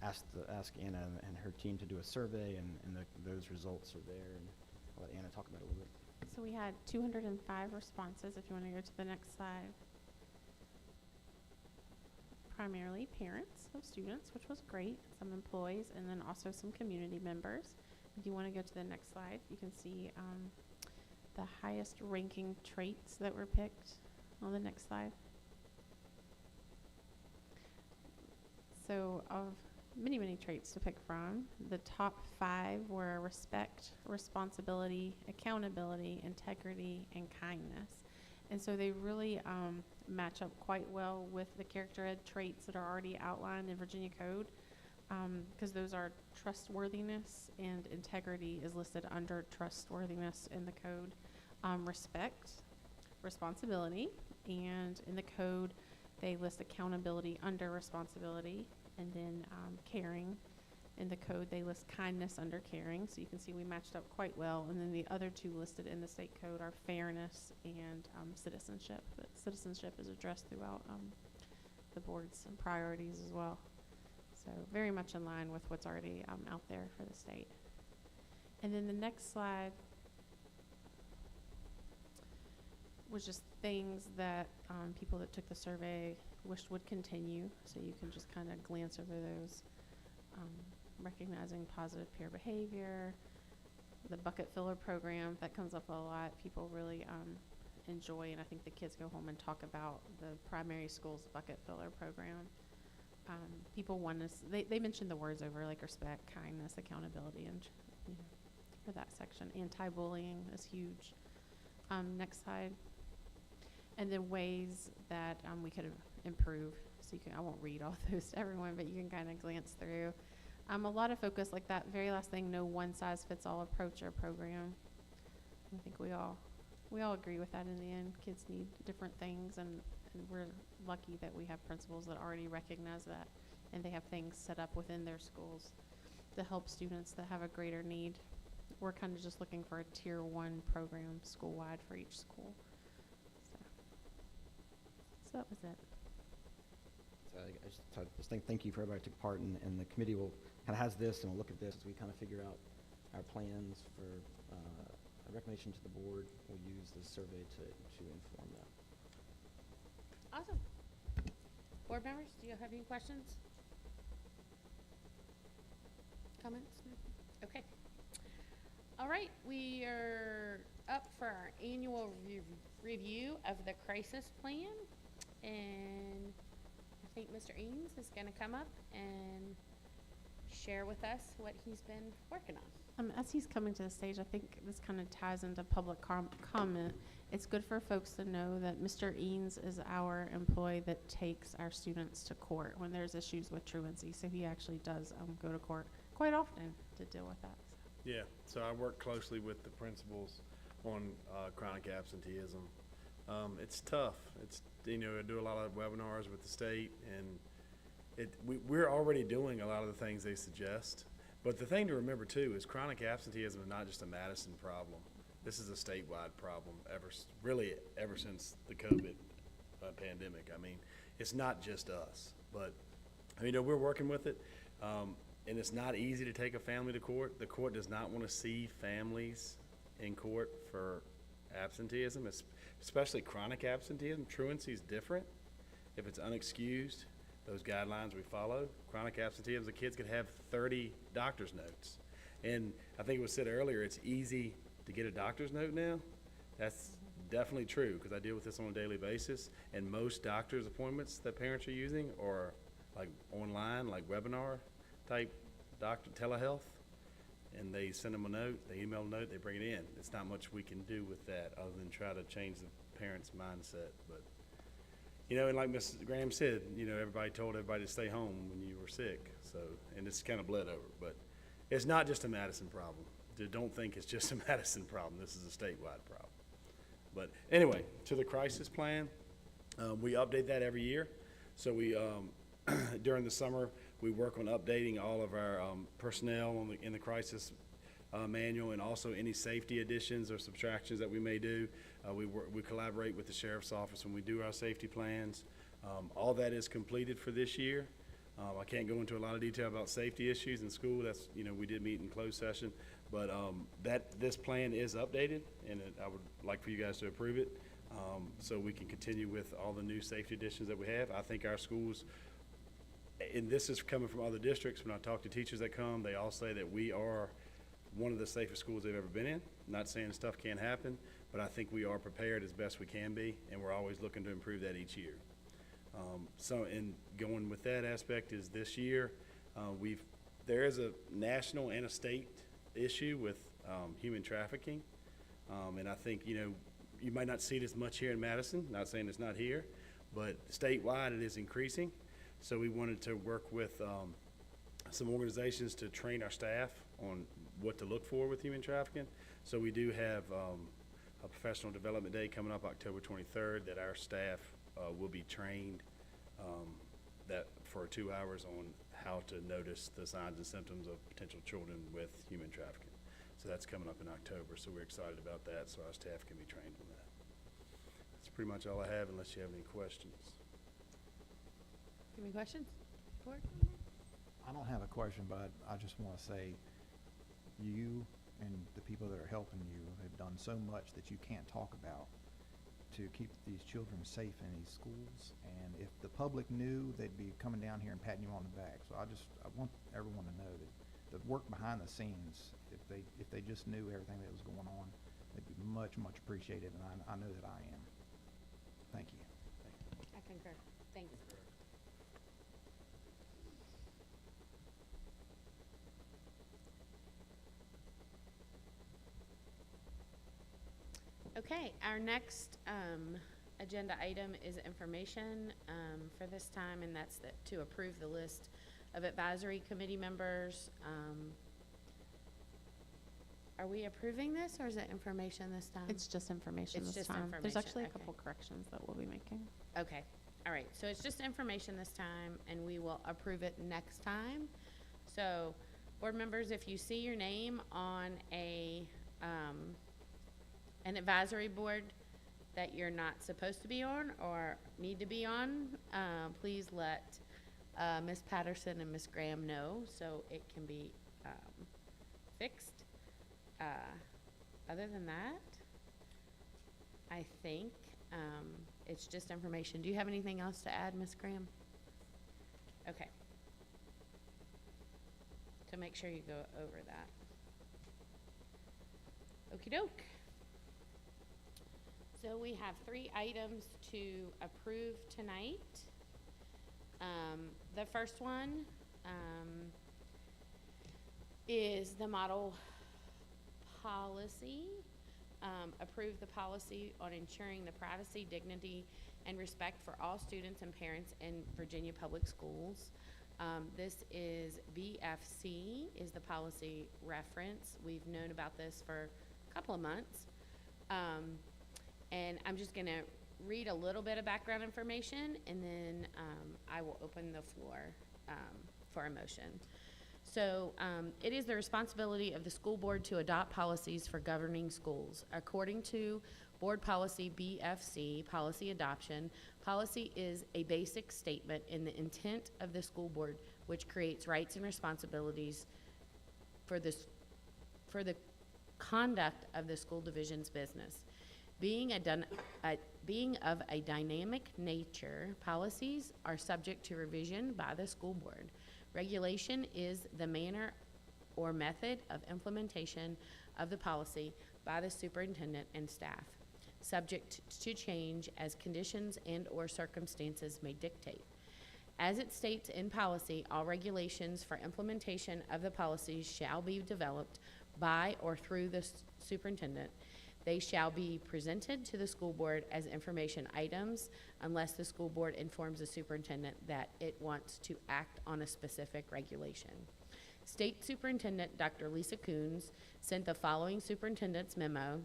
Speaker 5: ask Anna and her team to do a survey, and those results are there. And I'll let Anna talk about it a little bit.
Speaker 6: So we had 205 responses, if you want to go to the next slide. Primarily parents of students, which was great, some employees, and then also some community members. If you want to go to the next slide, you can see the highest ranking traits that were picked on the next slide. So of many, many traits to pick from, the top 5 were respect, responsibility, accountability, integrity, and kindness. And so they really match up quite well with the character ed traits that are already outlined in Virginia Code, because those are trustworthiness, and integrity is listed under trustworthiness in the code. Respect, responsibility, and in the code they list accountability under responsibility, and then caring. In the code they list kindness under caring, so you can see we matched up quite well. And then the other 2 listed in the state code are fairness and citizenship. But citizenship is addressed throughout the board's priorities as well. So very much in line with what's already out there for the state. And then the next slide was just things that people that took the survey wished would continue. So you can just kind of glance over those. Recognizing positive peer behavior, the bucket filler program, that comes up a lot. People really enjoy, and I think the kids go home and talk about the primary school's bucket filler program. People want us, they mentioned the words over, like respect, kindness, accountability, and for that section. Anti-bullying is huge. Next slide. And then ways that we could improve. So you can, I won't read all those to everyone, but you can kind of glance through. A lot of focus, like that very last thing, no one-size-fits-all approach or program. I think we all agree with that in the end. Kids need different things, and we're lucky that we have principals that already recognize that, and they have things set up within their schools to help students that have a greater need. We're kind of just looking for a tier 1 program school-wide for each school. So that was it.
Speaker 5: So I just thank you for everybody who took part, and the committee will kind of has this, and we'll look at this as we kind of figure out our plans for a recommendation to the board. We'll use this survey to inform that.
Speaker 1: Awesome. Board members, do you have any questions? Comments? No? Okay. All right, we are up for our annual review of the crisis plan, and I think Mr. Eames is going to come up and share with us what he's been working on.
Speaker 6: As he's coming to the stage, I think this kind of ties into public comment. It's good for folks to know that Mr. Eames is our employee that takes our students to court when there's issues with truancy. So he actually does go to court quite often to deal with that. So.
Speaker 14: Yeah, so I work closely with the principals on chronic absenteeism. It's tough. It's, I do a lot of webinars with the state, and we're already doing a lot of the things they suggest. But the thing to remember too is chronic absenteeism is not just a Madison problem. This is a statewide problem ever since the COVID pandemic. I mean, it's not just us, but we're working with it. And it's not easy to take a family to court. The court does not want to see families in court for absenteeism, especially chronic absenteeism. Truancy is different. If it's unexcused, those guidelines we follow. Chronic absenteeism, the kids could have 30 doctor's notes. And I think it was said earlier, it's easy to get a doctor's note now. That's definitely true, because I deal with this on a daily basis, and most doctor's appointments that parents are using are like online, like webinar type doctor telehealth, and they send them a note, they email a note, they bring it in. It's not much we can do with that other than try to change the parent's mindset. But, you know, and like Mrs. Graham said, you know, everybody told everybody to stay home when you were sick, so, and it's kind of bled over. But it's not just a Madison problem. Don't think it's just a Madison problem. This is a statewide problem. But anyway, to the crisis plan, we update that every year. So we, during the summer, we work on updating all of our personnel in the crisis manual, and also any safety additions or subtractions that we may do. We collaborate with the sheriff's office when we do our safety plans. All that is completed for this year. I can't go into a lot of detail about safety issues in school. That's, you know, we did meet in closed session. But this plan is updated, and I would like for you guys to approve it, so we can continue with all the new safety additions that we have. I think our schools, and this is coming from other districts, when I talk to teachers that come, they all say that we are one of the safest schools they've ever been in. Not saying stuff can't happen, but I think we are prepared as best we can be, and we're always looking to improve that each year. So, and going with that aspect is this year, there is a national and a state issue with human trafficking, and I think, you know, you might not see it as much here in Madison, not saying it's not here, but statewide it is increasing. So we wanted to work with some organizations to train our staff on what to look for with human trafficking. So we do have a professional development day coming up October 23rd that our staff will be trained that for 2 hours on how to notice the signs and symptoms of potential children with human trafficking. So that's coming up in October, so we're excited about that, so our staff can be trained on that. That's pretty much all I have, unless you have any questions.
Speaker 1: Any questions? Board?
Speaker 3: I don't have a question, but I just want to say you and the people that are helping you have done so much that you can't talk about to keep these children safe in these schools. And if the public knew, they'd be coming down here and patting you on the back. So I want everyone to know that the work behind the scenes, if they just knew everything that was going on, it'd be much, much appreciated, and I know that I am. Thank you.
Speaker 1: I concur. Thanks. Okay, our next agenda item is information for this time, and that's to approve the list of advisory committee members. Are we approving this, or is it information this time?
Speaker 6: It's just information
Speaker 1: It's
Speaker 6: this
Speaker 1: just
Speaker 6: time. There's
Speaker 1: information,
Speaker 6: actually a
Speaker 1: okay.
Speaker 6: couple corrections that we'll be making.
Speaker 1: Okay, all right, so it's just information this time, and we will approve it next time. So, board members, if you see your name on an advisory board that you're not supposed to be on or need to be on, please let Ms. Patterson and Ms. Graham know so it can be fixed. Other than that, I think it's just information. Do you have anything else to add, Ms. Graham? Okay. So make sure you go over that. Okey doke. So we have 3 items to approve tonight. The first one is the model policy. Approve the policy on ensuring the privacy, dignity, and respect for all students and parents in Virginia Public Schools. This is VFC, is the policy reference. We've known about this for a couple of months. And I'm just going to read a little bit of background information, and then I will open the floor for a motion. So it is the responsibility of the school board to adopt policies for governing schools. According to Board Policy BFC, policy adoption, policy is a basic statement in the intent of the school board, which creates rights and responsibilities for the conduct of the school division's business. Being of a dynamic nature, policies are subject to revision by the school board. Regulation is the manner or method of implementation of the policy by the superintendent and staff, subject to change as conditions and/or circumstances may dictate. As it states in policy, all regulations for implementation of the policies shall be developed by or through the superintendent. They shall be presented to the school board as information items unless the school board informs the superintendent that it wants to act on a specific regulation. State Superintendent Dr. Lisa Coons sent the following superintendent's memo,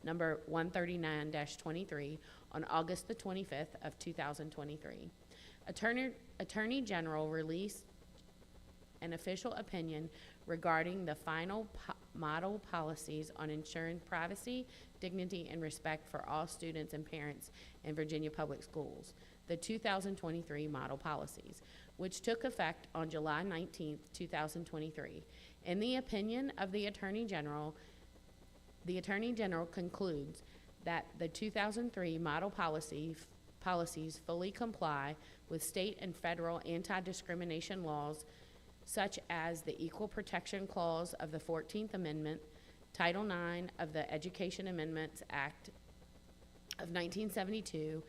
Speaker 1: number 139-23, on August the 25th of 2023. Attorney General released an official opinion regarding the final model policies on ensuring privacy, dignity, and respect for all students and parents in Virginia Public Schools, the 2023 model policies, which took effect on July 19th, 2023. In the opinion of the Attorney General concludes that the 2003 model policies fully comply with state and federal anti-discrimination laws, such as the Equal Protection Clause of the 14th Amendment, Title IX of the Education Amendments Act of 1972,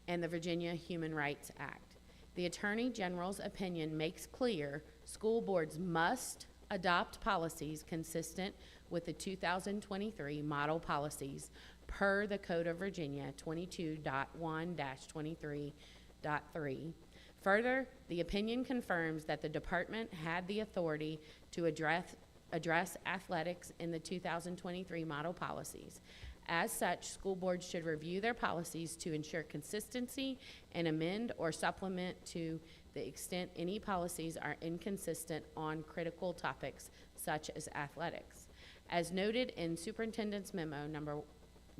Speaker 1: and the Virginia Human Rights Act. The Attorney General's opinion makes clear school boards must adopt policies consistent with the 2023 model policies per the Code of Virginia 22.1-23.3. Further, the opinion confirms that the department had the authority to address athletics in the 2023 model policies. As such, school boards should review their policies to ensure consistency and amend or supplement to the extent any policies are inconsistent on critical topics such as athletics. As noted in Superintendent's Memo number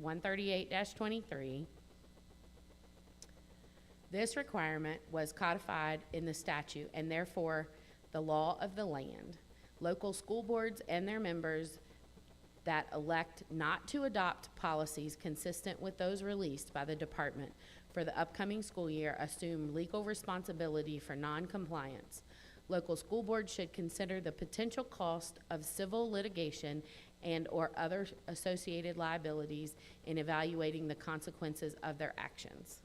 Speaker 1: 138-23, this requirement was codified in the statute and therefore the law of the land. Local school boards and their members that elect not to adopt policies consistent with those released by the department for the upcoming school year assume legal responsibility for non-compliance. Local school boards should consider the potential cost of civil litigation and or other associated liabilities in evaluating the consequences of their actions.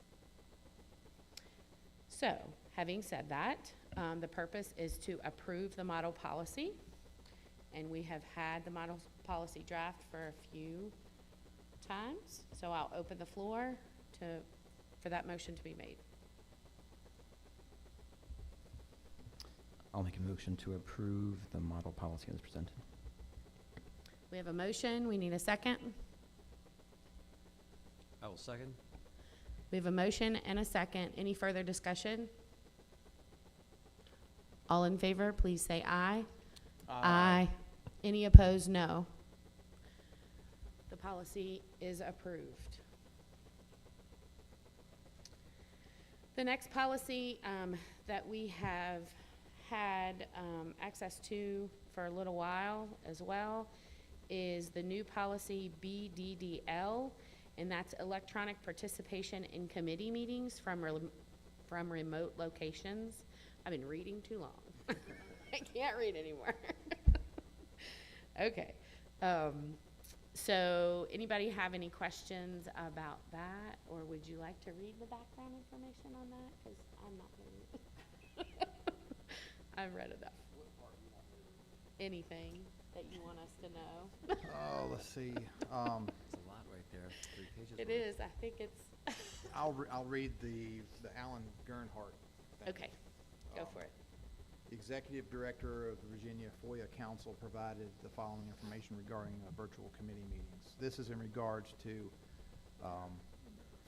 Speaker 1: So, having said that, the purpose is to approve the model policy, and we have had the model policy draft for a few times, so I'll open the floor for that motion to be made.
Speaker 5: I'll make a motion to approve the model policy as presented.
Speaker 1: We have a motion, we need a second.
Speaker 4: I will second.
Speaker 1: We have a motion and a second. Any further discussion? All in favor, please say aye. Aye. Any opposed, no. The policy is approved. The next policy that we have had access to for a little while as well is the new policy BDDL, and that's electronic participation in committee meetings from remote locations. I've been reading too long. I can't read anymore. Okay. So anybody have any questions about that, or would you like to read the background information on that? Because I'm not going to. I've read enough. Anything that you want us to know?
Speaker 3: Oh, let's see.
Speaker 4: It's a lot right there. 3 pages.
Speaker 1: It
Speaker 4: worth.
Speaker 1: is. I think it's.
Speaker 3: I'll read the Alan Gernhardt thing.
Speaker 1: Okay. Go for it.
Speaker 3: The Executive Director of the Virginia FOIA Council provided the following information regarding virtual committee meetings. This is in regards to,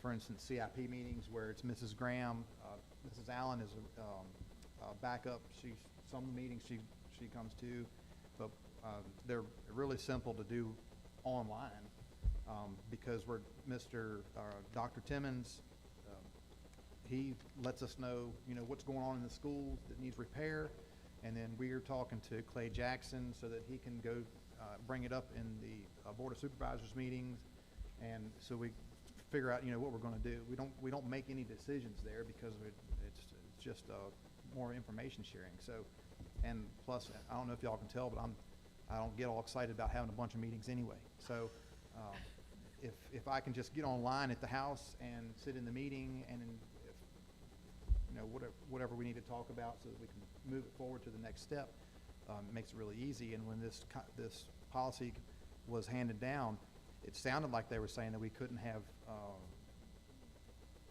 Speaker 3: for instance, CIP meetings where it's Mrs. Graham. Mrs. Allen is a backup. Some meetings she comes to, but they're really simple to do online because Dr. Timmons, he lets us know, what's going on in the schools that needs repair, and then we are talking to Clay Jackson so that he can go bring it up in the Board of Supervisors meetings, and so we figure out, what we're going to do. We don't make any decisions there because it's just more information sharing. So And plus, I don't know if y'all can tell, but I don't get all excited about having a bunch of meetings anyway. So, if I can just get online at the house and sit in the meeting and if, you know, whatever we need to talk about so that we can move it forward to the next step, it makes it really easy. And when this policy was handed down, it sounded like they were saying that we couldn't have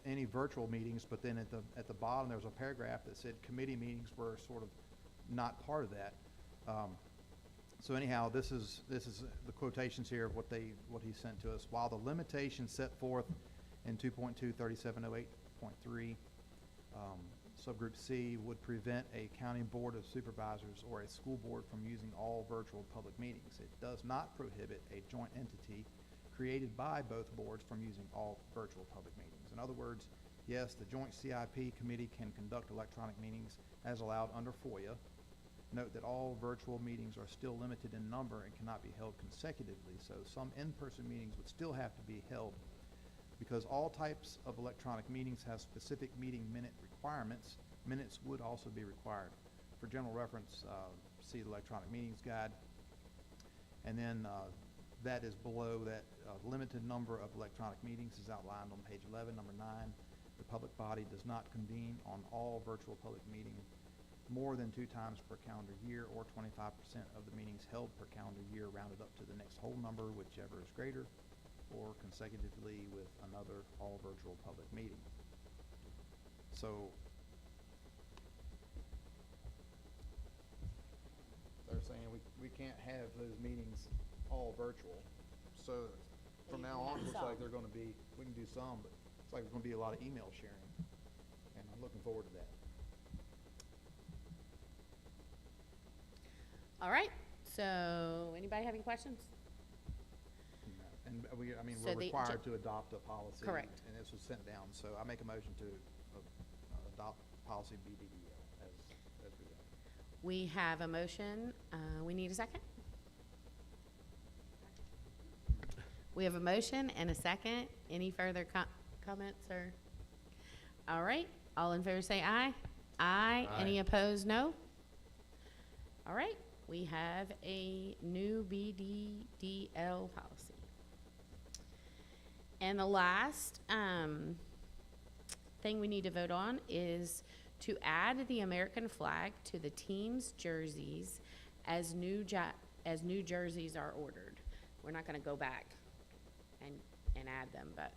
Speaker 3: any virtual meetings, but then at the bottom there was a paragraph that said committee meetings were sort of not part of that. So anyhow, this is the quotations here of what he sent to us. While the limitations set forth in 2.23708.3 subgroup C would prevent a county board of supervisors or a school board from using all virtual public meetings, it does not prohibit a joint entity created by both boards from using all virtual public meetings. In other words, yes, the joint CIP committee can conduct electronic meetings as allowed under FOIA. Note that all virtual meetings are still limited in number and cannot be held consecutively, so some in-person meetings would still have to be held. Because all types of electronic meetings have specific meeting minute requirements, minutes would also be required. For general reference, see the electronic meetings guide. And then that is below that limited number of electronic meetings is outlined on page 11, number 9. The public body does not convene on all virtual public meetings more than 2 times per calendar year, or 25% of the meetings held per calendar year rounded up to the next whole number, whichever is greater, or consecutively with another all virtual public meeting. So they're saying we can't have those meetings all virtual. So from now on, it looks like they're going to be, we can do some, but it's like there's going to be a lot of email sharing, and I'm looking forward to that.
Speaker 1: All right, so anybody have any questions?
Speaker 3: And we're
Speaker 1: So the
Speaker 3: required to adopt a policy.
Speaker 1: Correct.
Speaker 3: And this was sent down, so I make a motion to adopt policy BDDL as we go.
Speaker 1: We have a motion, we need a second? We have a motion and a second. Any further comments or? All right, all in favor say aye. Aye. Any opposed, no? All right, we have a new BDDL policy. And the last thing we need to vote on is to add the American flag to the team's jerseys as new jerseys are ordered. We're not going to go back and add them, but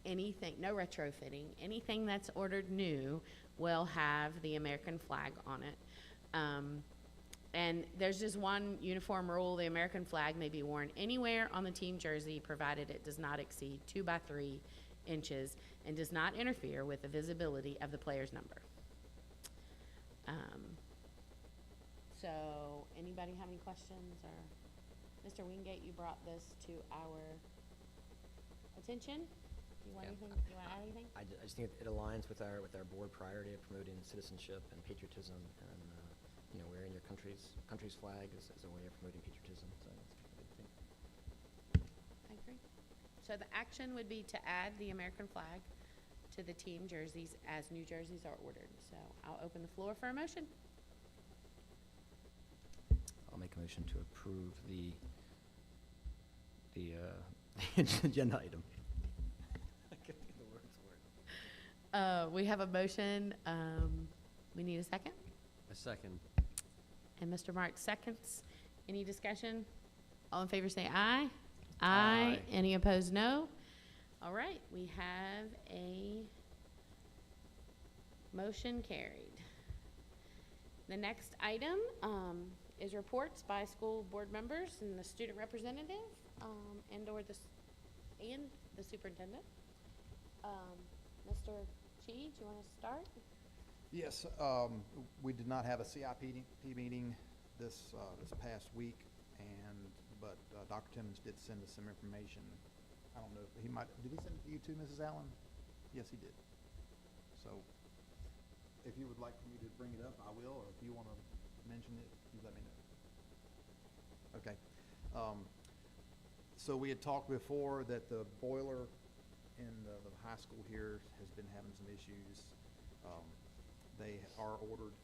Speaker 1: anything, no retrofitting, anything that's ordered new will have the American flag on it. And there's just one uniform rule: the American flag may be worn anywhere on the team jersey, provided it does not exceed 2 by 3 inches and does not interfere with the visibility of the player's number. So anybody have any questions? Or Mr. Wingate, you brought this to our attention. Do you want anything? You want to add anything?
Speaker 5: I just think it aligns with our board priority of promoting citizenship and patriotism, and wearing your country's flag is a way of promoting patriotism. So that's a good thing.
Speaker 1: I agree. So the action would be to add the American flag to the team jerseys as new jerseys are ordered. So I'll open the floor for a motion.
Speaker 5: I'll make a motion to approve the agenda item. I couldn't think of the words for it.
Speaker 1: We have a motion. We need a second.
Speaker 4: A second.
Speaker 1: And Mr. Mark seconds. Any discussion? All in favor say aye.
Speaker 4: Aye.
Speaker 1: Any opposed, no. All right, we have a motion carried. The next item is reports by school board members and the student representative and/or the superintendent. Mr. Chi, do you want to start?
Speaker 3: Yes, we did not have a CIP meeting this past week, but Dr. Timmons did send us some information. I don't know if did he send it to you too, Mrs. Allen? Yes, he did. So if you would like me to bring it up, I will, or if you want to mention it, you let me know. Okay. So we had talked before that the boiler in the high school here has been having some issues. They are ordered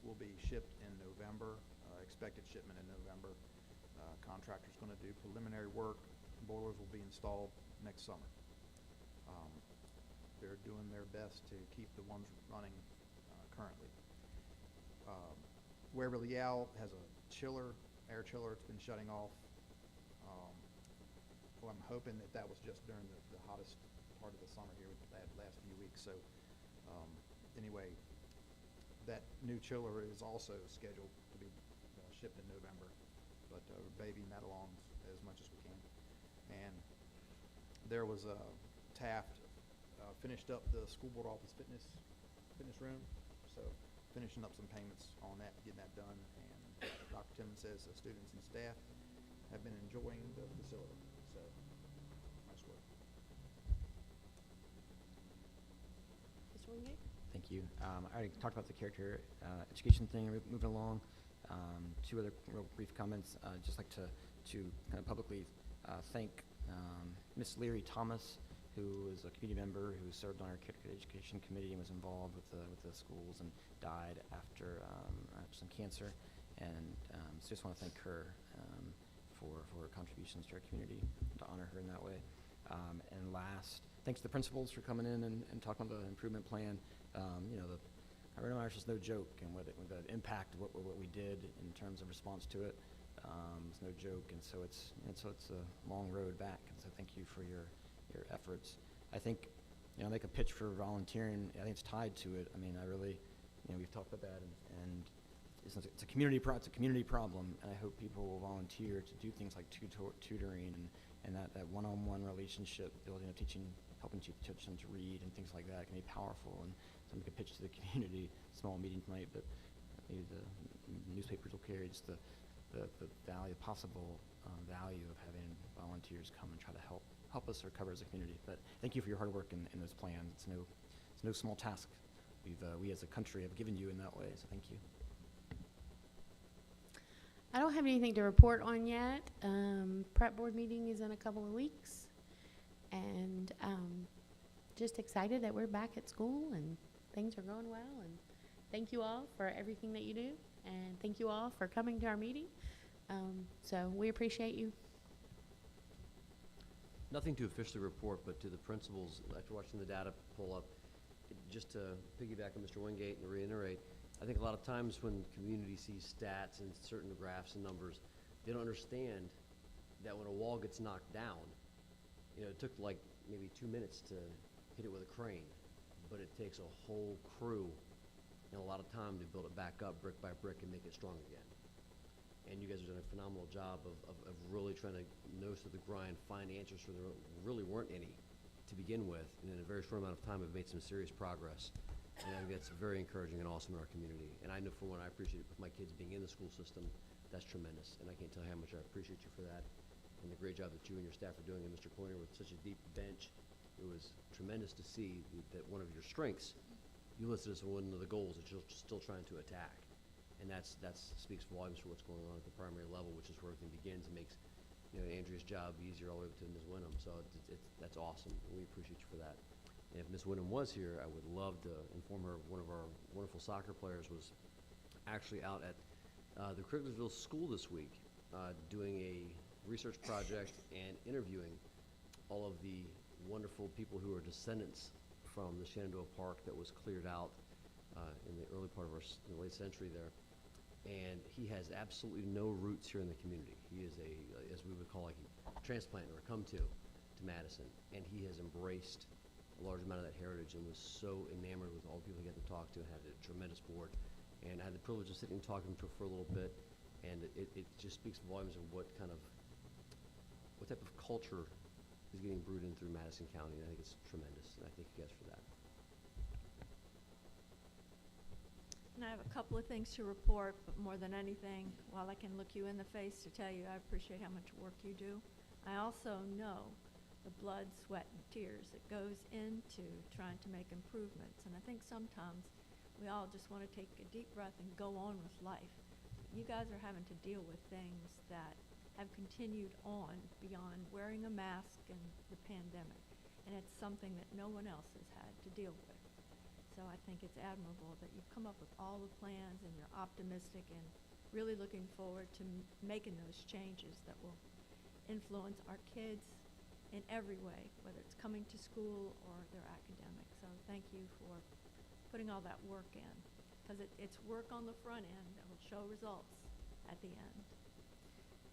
Speaker 3: will be shipped in November, expected shipment in November. Contractor's gonna do preliminary work, boilers will be installed next summer. They're doing their best to keep the ones running currently. Waverly Yale has a chiller, air chiller, it's been shutting off. Well, I'm hoping that was just during the hottest part of the summer here, that last few weeks. So anyway, that new chiller is also scheduled to be shipped in November, but we're babying that along as much as we can. And there was Taft finished up the school board office fitness room, so finishing up some payments on that, getting that done. And Dr. Timmons says the students and staff have been enjoying the facility, so nice work.
Speaker 1: Mr. Wingate?
Speaker 5: Thank you. I already talked about the character education thing, moving along. Two other real brief comments. Just like to kind of publicly thank Miss Leary Thomas, who is a community member who served on our character education committee and was involved with the schools and died after some cancer. And so just want to thank her for her contributions to our community, to honor her in that way. And last, thanks to the principals for coming in and talking about the improvement plan. The coronavirus is no joke, and with the impact of what we did in terms of response to it, it's no joke. And so it's a long road back. And so thank you for your efforts. I think, make a pitch for volunteering. I think it's tied to it. I mean, I really, we've talked about that, and it's a community problem, and I hope people will volunteer to do things like tutoring and that one-on-one relationship building of teaching, helping teach them to read and things like that can be powerful. And somebody could pitch to the community, small meeting tonight, but maybe the newspapers will carry just the possible value of having volunteers come and try to help us recover as a community. But thank you for your hard work in those plans. It's no small task. We as a country have given you in that way, so thank you.
Speaker 1: I don't have anything to report on yet. Prep board meeting is in a couple of weeks, and just excited that we're back at school and things are going well. And thank you all for everything that you do, and thank you all for coming to our meeting. So we appreciate you.
Speaker 4: Nothing to officially report, but to the principals, after watching the data pull up, just to piggyback on Mr. Wingate and reiterate, I think a lot of times when community sees stats and certain graphs and numbers, they don't understand that when a wall gets knocked down, it took like maybe 2 minutes to hit it with a crane, but it takes a whole crew and a lot of time to build it back up brick by brick and make it strong again. And you guys have done a phenomenal job of really trying to nose to the grind, find answers where there really weren't any to begin with, and in a very short amount of time have made some serious progress. And I think that's very encouraging and awesome in our community. And I know for one, I appreciate it with my kids being in the school system. That's tremendous, and I can't tell you how much I appreciate you for that and the great job that you and your staff are doing. And Mr. Pointer, with such a deep bench, it was tremendous to see that one of your strengths, you listed as one of the goals that you're still trying to attack. And that speaks volumes for what's going on at the primary level, which is where everything begins and makes Andrea's job easier all the way up to Ms. Wyndham. So that's awesome. We appreciate you for that. And if Ms. Wyndham was here, I would love to inform her one of our wonderful soccer players was actually out at the Cricklersville School this week doing a research project and interviewing all of the wonderful people who are descendants from the Shenandoah Park that was cleared out in the early part of the late century there. And he has absolutely no roots here in the community. He is as we would call, like a transplant or a come to Madison. And he has embraced a large amount of that heritage and was so enamored with all the people he got to talk to and had a tremendous board. And I had the privilege of sitting and talking to him for a little bit. And it just speaks volumes of what type of culture is getting brewed in through Madison County. And I think it's tremendous. And I thank you guys for that.
Speaker 2: And I have a couple of things to report, but more than anything, while I can look you in the face to tell you I appreciate how much work you do, I also know the blood, sweat, and tears that goes into trying to make improvements. And I think sometimes we all just want to take a deep breath and go on with life. You guys are having to deal with things that have continued on beyond wearing a mask and the pandemic. And it's something that no one else has had to deal with. So I think it's admirable that you've come up with all the plans and you're optimistic and really looking forward to making those changes that will influence our kids in every way, whether it's coming to school or their academics. So thank you for putting all that work in, because it's work on the front end that will show results at the end.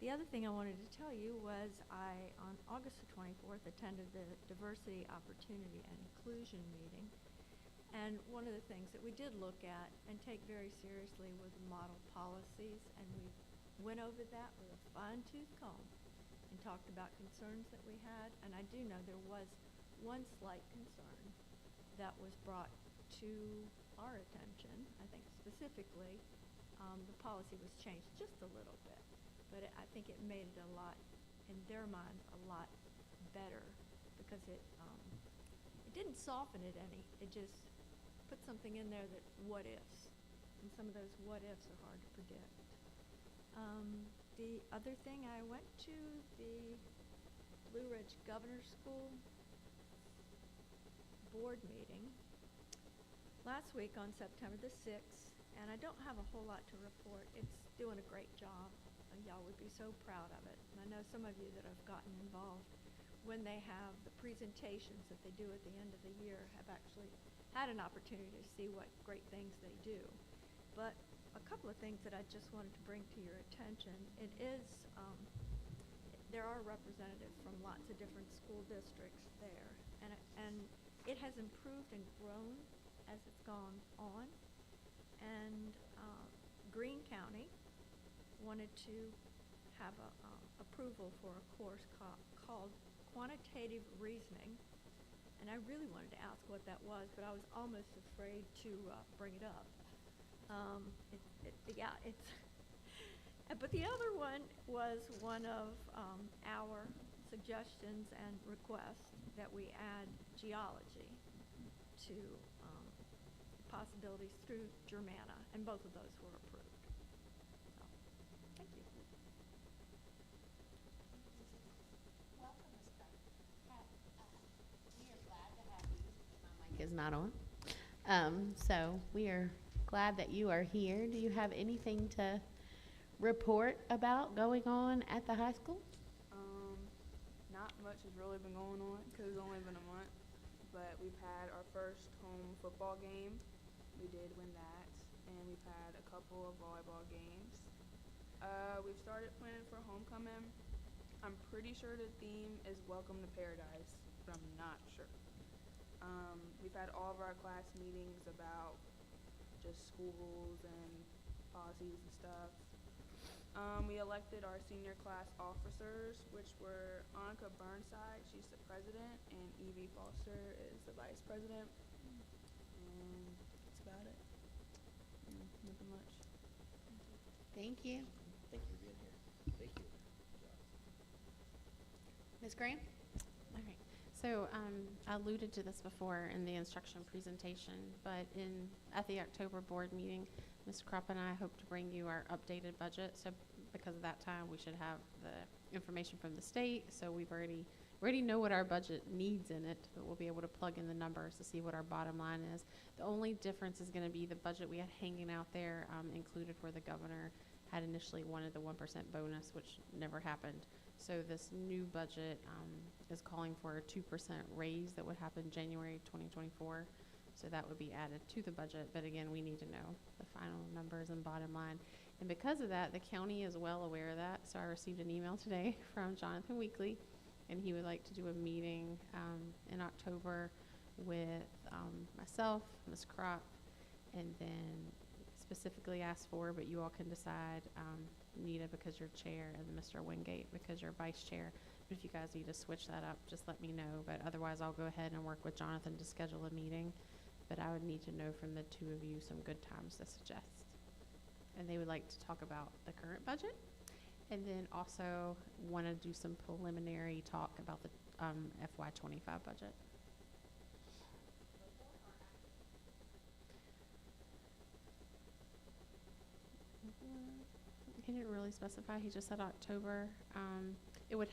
Speaker 2: The other thing I wanted to tell you was I, on August the 24th, attended the Diversity, Opportunity, and Inclusion meeting. And one of the things that we did look at and take very seriously were the model policies, and we went over that with a fine-tooth comb and talked about concerns that we had. And I do know there was one slight concern that was brought to our attention. I think specifically, the policy was changed just a little bit, but I think it made it a lot, in their minds, a lot better, because it didn't soften it any. It just put something in there that what ifs, and some of those what ifs are hard to predict. The other thing, I went to the Blue Ridge Governor's School board meeting last week on September the 6th, and I don't have a whole lot to report. It's doing a great job. Y'all would be so proud of it. And I know some of you that have gotten involved when they have the presentations that they do at the end of the year have actually had an opportunity to see what great things they do. But a couple of things that I just wanted to bring to your attention. It is, there are representatives from lots of different school districts there, and it has improved and grown as it's gone on. And Greene County wanted to have a approval for a course called Quantitative Reasoning, and I really wanted to ask what that was, but I was almost afraid to bring it up. But the other one was one of our suggestions and requests that we add geology to possibilities through Germana, and both of those were approved. So, thank you.
Speaker 1: Welcome, Ms. Craig. We are glad to have you. My mic is not on. So we are glad that you are here. Do you have anything to report about going on at the high school?
Speaker 15: Not much has really been going on because it's only been a month, but we've had our first home football game. We did win that, and we've had a couple of volleyball games. We've started planning for homecoming. I'm pretty sure the theme is Welcome to Paradise, but I'm not sure. We've had all of our class meetings about just schools and policies and stuff. We elected our senior class officers, which were Annika Burnside, she's the president, and Evie Foster is the vice president. And that's about it. Nothing much.
Speaker 1: Thank you.
Speaker 5: Thank you for being here. Thank you.
Speaker 1: Ms. Graham?
Speaker 6: All right. So I alluded to this before in the instruction presentation, but at the October board meeting, Ms. Krupp and I hope to bring you our updated budget. So because of that time, we should have the information from the state. So we already know what our budget needs in it, but we'll be able to plug in the numbers to see what our bottom line is. The only difference is going to be the budget we had hanging out there included where the governor had initially wanted the 1% bonus, which never happened. So this new budget is calling for a 2% raise that would happen January 2024. So that would be added to the budget. But again, we need to know the final numbers and bottom line. And because of that, the county is well aware of that. So I received an email today from Jonathan Weekly, and he would like to do a meeting in October with myself, Ms. Kropp, and then specifically asked for, but you all can decide, Nita because you're chair and Mr. Wingate because you're vice chair. But if you guys need to switch that up, just let me know. But otherwise, I'll go ahead and work with Jonathan to schedule a meeting. But I would need to know from the two of you some good times to suggest. And they would like to talk about the current budget, and then also want to do some preliminary talk about the FY25 budget. He didn't really specify. He just said October. It would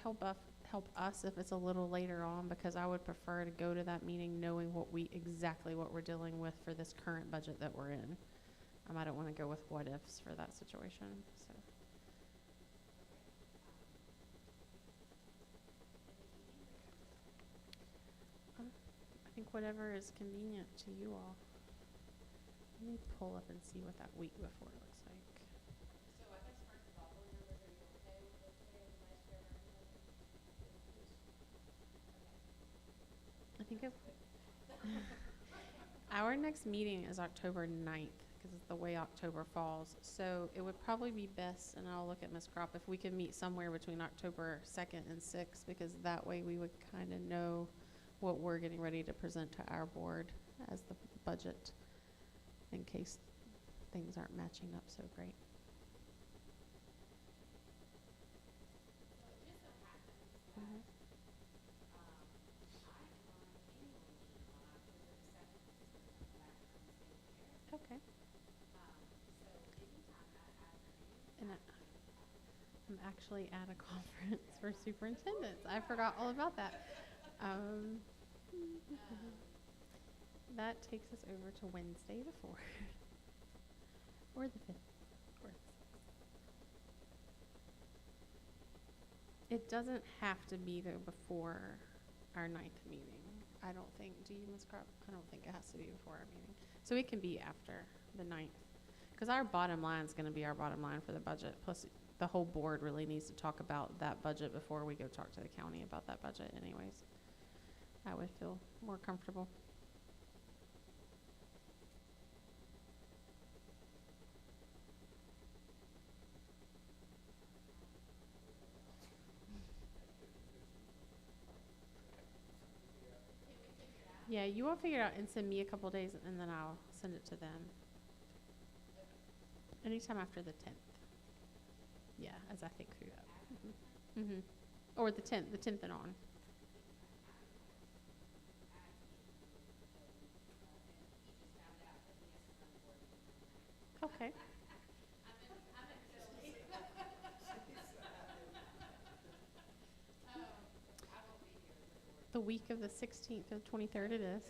Speaker 6: help us if it's a little later on, because I would prefer to go to that meeting knowing exactly what we're dealing with for this current budget that we're in. I don't want to go with what ifs for that situation, so. I think whatever is convenient to you all. Let me pull up and see what that week before looks like.
Speaker 1: So I guess first of all, board members, are you okay with the chair and vice chair?
Speaker 6: I think if, our next meeting is October 9th, because it's the way October falls. So it would probably be best, and I'll look at Ms. Crop, if we could meet somewhere between October 2nd and 6th, because that way we would kind of know what we're getting ready to present to our board as the budget, in case things aren't matching up so great. Mhm. Okay. And I'm actually at a conference for superintendents. I forgot all about that. That takes us over to Wednesday the 4th. Or the 5th. Or the 6th. It doesn't have to be though before our 9th meeting. I don't think, do you, Ms. Crop? I don't think it has to be before our meeting. So it can be after the 9th. Because our bottom line is going to be our bottom line for the budget. Plus, the whole board really needs to talk about that budget before we go talk to the county about that budget anyways. I would feel more comfortable. Yeah, you all figure it out and send me a couple days, and then I'll send it to them. Anytime after the 10th. Yeah, as I think through that. Mm-hmm. Or the 10th and on. Okay. The week of the 16th or 23rd it is.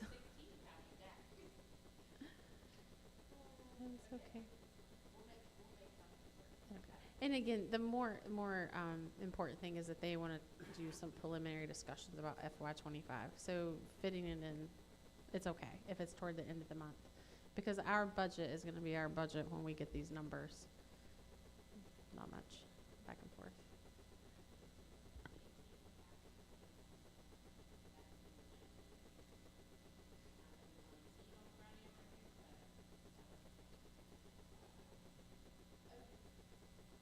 Speaker 6: That's okay. And again, the more important thing is that they want to do some preliminary discussions about FY25. So fitting it in, it's okay if it's toward the end of the month, because our budget is going to be our budget when we get these numbers. Not much back and forth.